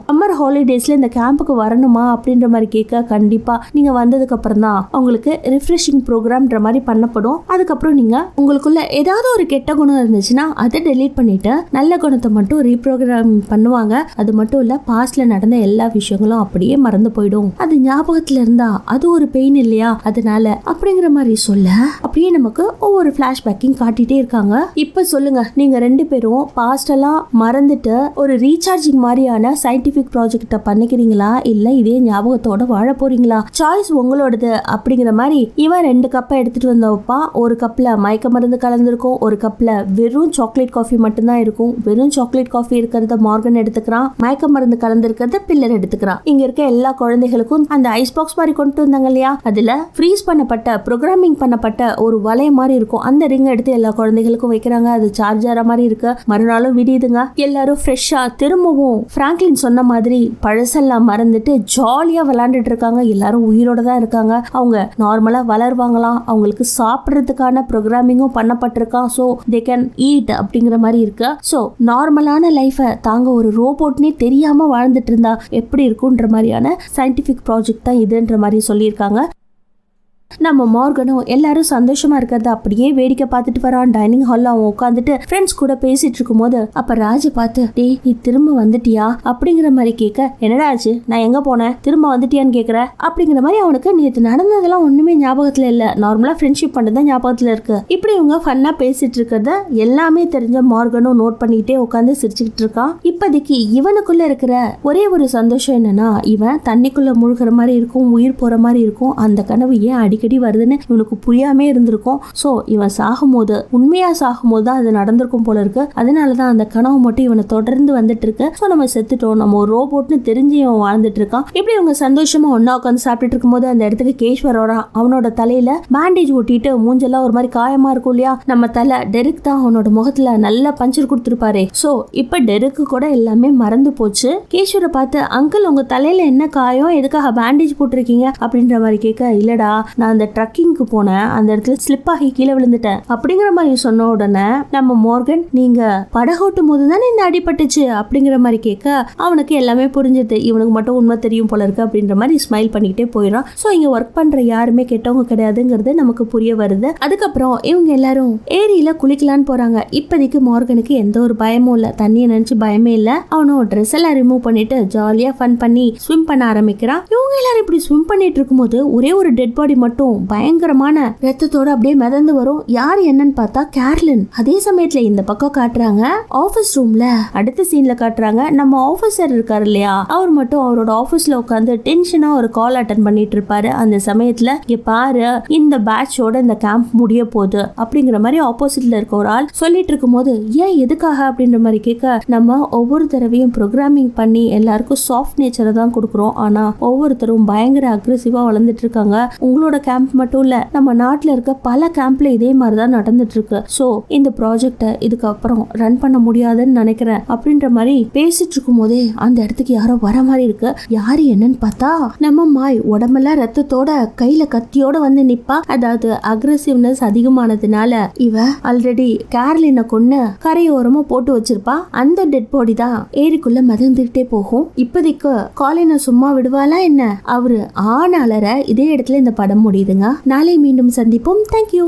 சம்மர் ஹாலிடேஸ்ல இந்த கேம்புக்கு வரணுமா அப்படின்ற மாதிரி கேட்க, கண்டிப்பா நீங்க வந்ததுக்கு அப்புறம் தான் உங்களுக்கு ரிஃப்ரெஷிங் ப்ரோக்ராம்ன்ற மாதிரி பண்ணப்படும். அதுக்கப்புறம் நீங்க உங்களுக்குள்ள ஏதாவது ஒரு கெட்ட குணம் இருந்துச்சுன்னா அதை டெலீட் பண்ணிட்டு நல்ல குணத்தை மட்டும் ரீப்ரோகிராம் பண்ணுவாங்க. அது மட்டும் இல்ல, பாஸ்ட்ல நடந்த எல்லா விஷயங்களும் அப்படியே மறந்து போயிடும், அது ஞாபகத்துல இருந்தா அது ஒரு பெயின் இல்லையா, அதனால அப்படிங்கிற மாதிரி சொல்ல அப்படியே நமக்கு ஒவ்வொரு பிளாஷ்பேக்கிங் காட்டிட்டே இருக்காங்க. இப்ப சொல்லுங்க, நீங்க 2 பேரும் பாஸ்ட் எல்லாம் மறந்துட்டு ஒரு ரீசார்ஜிங் மாதிரியான சயின்டிபிக் ப்ராஜெக்ட பண்ணிக்கிறீங்களா, இல்ல இதே ஞாபகத்தோட வாழ போறீங்களா, சாய்ஸ் உங்களோடது அப்படிங்கிற மாதிரி. இவன் 2 கப்பை எடுத்துட்டு வந்தப்பா, ஒரு கப்ல மயக்க மருந்து கலந்துருக்கும், ஒரு கப்ல வெறும் சாக்லேட் காஃபி மட்டும்தான் இருக்கும். வெறும் சாக்லேட் காஃபி இருக்கிறத மார்கன் எடுத்துக்கிறான், மயக்க மருந்து கலந்துருக்கிறத பில்லர் எடுத்துக்கிறான். இங்க இருக்க எல்லா குழந்தைகளுக்கும் அந்த ஐஸ் பாக்ஸ் மாதிரி கொண்டு வந்தாங்க இல்லையா, அதுல ஃப்ரீஸ் பண்ணப்பட்ட ப்ரோக்ராமிங் பண்ணப்பட்ட ஒரு வளைய மாதிரி இருக்கும், அந்த ரிங் எடுத்து எல்லா குழந்தைகளுக்கும் வைக்கிறாங்க. அது சார்ஜர் மாதிரி இருக்கு. மறுநாளும் விடியுதுங்க, எல்லாரும் ஃப்ரெஷ்ஷா திரும்பவும் பிராங்க்லின் சொன்ன மாதிரி பழசெல்லாம் மறந்துட்டு ஜாலியா விளையாண்டுட்டு இருக்காங்க. எல்லாரும் உயிரோட தான் இருக்காங்க. அவங்க நார்மலா வளருவாங்களாம், அவங்களுக்கு சாப்பிட்றதுக்கான ப்ரோக்ராமிங்கும் பண்ணப்பட்டிருக்கான். ஸோ தே கேன் ஈட் அப்படிங்கிற மாதிரி இருக்கு. ஸோ நார்மலான லைஃபை தாங்க ஒரு ரோபோட்னே தெரியாம வாழ்ந்துட்டு இருந்தா எப்படி இருக்குன்ற மாதிரியான சயின்டிபிக் ப்ராஜெக்ட் தான் இதுன்ற மாதிரி சொல்லியிருக்காங்க. நம்ம மார்கனும் எல்லாரும் சந்தோஷமா இருக்கிறத அப்படியே வேடிக்கை பார்த்துட்டு வரான். டைனிங் ஹால்ல அவன் உட்காந்துட்டு ஃப்ரெண்ட்ஸ் கூட பேசிட்டு இருக்கும் போது அப்ப ராஜ பார்த்து, டேய் நீ திரும்ப வந்துட்டியா அப்படிங்கிற மாதிரி கேட்க, என்னடா ஆச்சு, நான் எங்க போனேன், திரும்ப வந்துட்டியான்னு கேக்குற அப்படிங்கிற மாதிரி. அவனுக்கு நேற்று நடந்ததெல்லாம் ஒண்ணுமே ஞாபகத்துல இல்ல, நார்மலா ஃப்ரெண்ட்ஷிப் பண்ணதான் ஞாபகத்துல இருக்கு. இப்படி இவங்க ஃபன்னா பேசிட்டு இருக்கிறத எல்லாமே தெரிஞ்ச மார்கனும் நோட் பண்ணிக்கிட்டே உட்காந்து சிரிச்சுக்கிட்டு இருக்கான். இப்போதைக்கு இவனுக்குள்ள இருக்கிற ஒரே ஒரு சந்தோஷம் என்னன்னா, இவன் தண்ணிக்குள்ள முழுகிற மாதிரி இருக்கும், உயிர் போற மாதிரி இருக்கும். அந்த கனவு ஏன் அடிக்கடி வருதுன்னு இவனுக்கு புரியாமே இருந்திருக்கும். சோ இவன் சாகும்போது, உண்மையா சாகும்போது தான் அது நடந்திருக்கும் போல இருக்கு. அதனாலதான் அந்த கனவு மட்டும் இவனை தொடர்ந்து வந்துட்டு இருக்கு. சோ நம்ம செத்துட்டோம், நம்ம ஒரு ரோபோட்னு தெரிஞ்சு இவன் வாழ்ந்துட்டு இருக்கான். இப்படி இவங்க சந்தோஷமா ஒன்னா உட்காந்து சாப்பிட்டுட்டு இருக்கும் போது அந்த இடத்துக்கு கேஷ்வர் வரான். அவனோட தலையில பேண்டேஜ் ஒட்டிட்டு மூஞ்செல்லாம் ஒரு மாதிரி காயமா இருக்கும் இல்லையா, நம்ம தலை டெரிக் தான் அவனோட முகத்துல நல்ல பஞ்சர் கொடுத்துருப்பாரு. சோ இப்ப டெரிக்கு கூட எல்லாமே மறந்து போச்சு. கேஷ்வரை பார்த்து, அங்கிள் உங்க தலையில என்ன காயம், எதுக்காக பேண்டேஜ் போட்டிருக்கீங்க அப்படின்ற மாதிரி கேட்க, இல்லடா நான் அந்த ட்ரக்கிங்க்கு போனேன், அந்த இடத்துல ஸ்லிப் ஆகி கீழே விழுந்துட்டேன் அப்படிங்கிற மாதிரி சொன்ன உடனே நம்ம மார்கன், நீங்க படகோட்டும் போது தானே இந்த அடிபட்டுச்சு அப்படிங்கிற மாதிரி கேட்க அவனுக்கு எல்லாமே புரிஞ்சுது. இவனுக்கு மட்டும் உண்மை தெரியும் போல இருக்கு அப்படின்ற மாதிரி ஸ்மைல் பண்ணிக்கிட்டே போயிடறான். ஸோ இங்க ஒர்க் பண்ற யாருமே கெட்டவங்க கிடையாதுங்கிறது நமக்கு புரிய வருது. அதுக்கப்புறம் இவங்க எல்லாரும் ஏரியில குளிக்கலான்னு போறாங்க. இப்போதைக்கு மார்கனுக்கு எந்த ஒரு பயமும் இல்ல, தண்ணியை நினைச்சு பயமே இல்ல. அவனும் ட்ரெஸ் எல்லாம் ரிமூவ் பண்ணிட்டு ஜாலியா ஃபன் பண்ணி ஸ்விம் பண்ண ஆரம்பிக்கிறான். இவங்க எல்லாரும் இப்படி ஸ்விம் பண்ணிட்டு இருக்கும்போது ஒரே ஒரு டெட் பாடி மட்டும் மட்டும் பயங்கரமான ரத்தத்தோட அப்படியே மிதந்து வரும். யார் என்னன்னு பார்த்தா கேர்லின். அதே சமயத்துல இந்த பக்கம் காட்டுறாங்க ஆபீஸ் ரூம்ல. அடுத்த சீன்ல காட்டுறாங்க நம்ம ஆபீசர் இருக்காரு இல்லையா, அவர் மட்டும் அவரோட ஆபீஸ்ல உட்காந்து டென்ஷனா ஒரு கால் அட்டன் பண்ணிட்டு இருப்பாரு. அந்த சமயத்துல இங்க பாரு, இந்த பேட்சோட இந்த கேம்ப் முடிய போகுது அப்படிங்கிற மாதிரி ஆப்போசிட்ல இருக்க ஒரு ஆள் சொல்லிட்டு இருக்கும் போது, ஏன் எதுக்காக அப்படின்ற மாதிரி கேட்க, நம்ம ஒவ்வொரு தடவையும் ப்ரோக்ராமிங் பண்ணி எல்லாருக்கும் சாஃப்ட் நேச்சரை தான் கொடுக்குறோம், ஆனா ஒவ்வொருத்தரும் பயங்கர அக்ரெசிவா வளர்ந்துட்டு இருக்காங்க. உங்களோட கேம்ப் மட்டும் இல்ல, நம்ம நாட்டுல இருக்க பல கேம்ப்ல இதே மாதிரிதான் நடந்துட்டு இருக்கு. சோ இந்த ப்ராஜெக்ட இதுக்கப்புறம் ரன் பண்ண முடியாதுன்னு நினைக்கிறேன் அப்படின்ற மாதிரி பேசிட்டு இருக்கும் போதே அந்த இடத்துக்கு யாரோ வர மாதிரி இருக்கு. யாரு என்னன்னு பார்த்தா நம்ம மாய் உடம்பெல்லாம் ரத்தத்தோட கையில கத்தியோட வந்து நிப்பா. அதாவது அக்ரெசிவ்னஸ் அதிகமானதுனால இவ ஆல்ரெடி கேர்லினை கொன்னு கரையோரமா போட்டு வச்சிருப்பா. அந்த டெட் பாடி தான் ஏரிக்குள்ள மிதந்துகிட்டே போகும். இப்போதைக்கு காலினை சும்மா விடுவாளா என்ன? அவரு ஆனாலர இதே இடத்துல இந்த படம் முடியுதுங்க. நாளை மீண்டும் சந்திப்போம். தேங்க்யூ.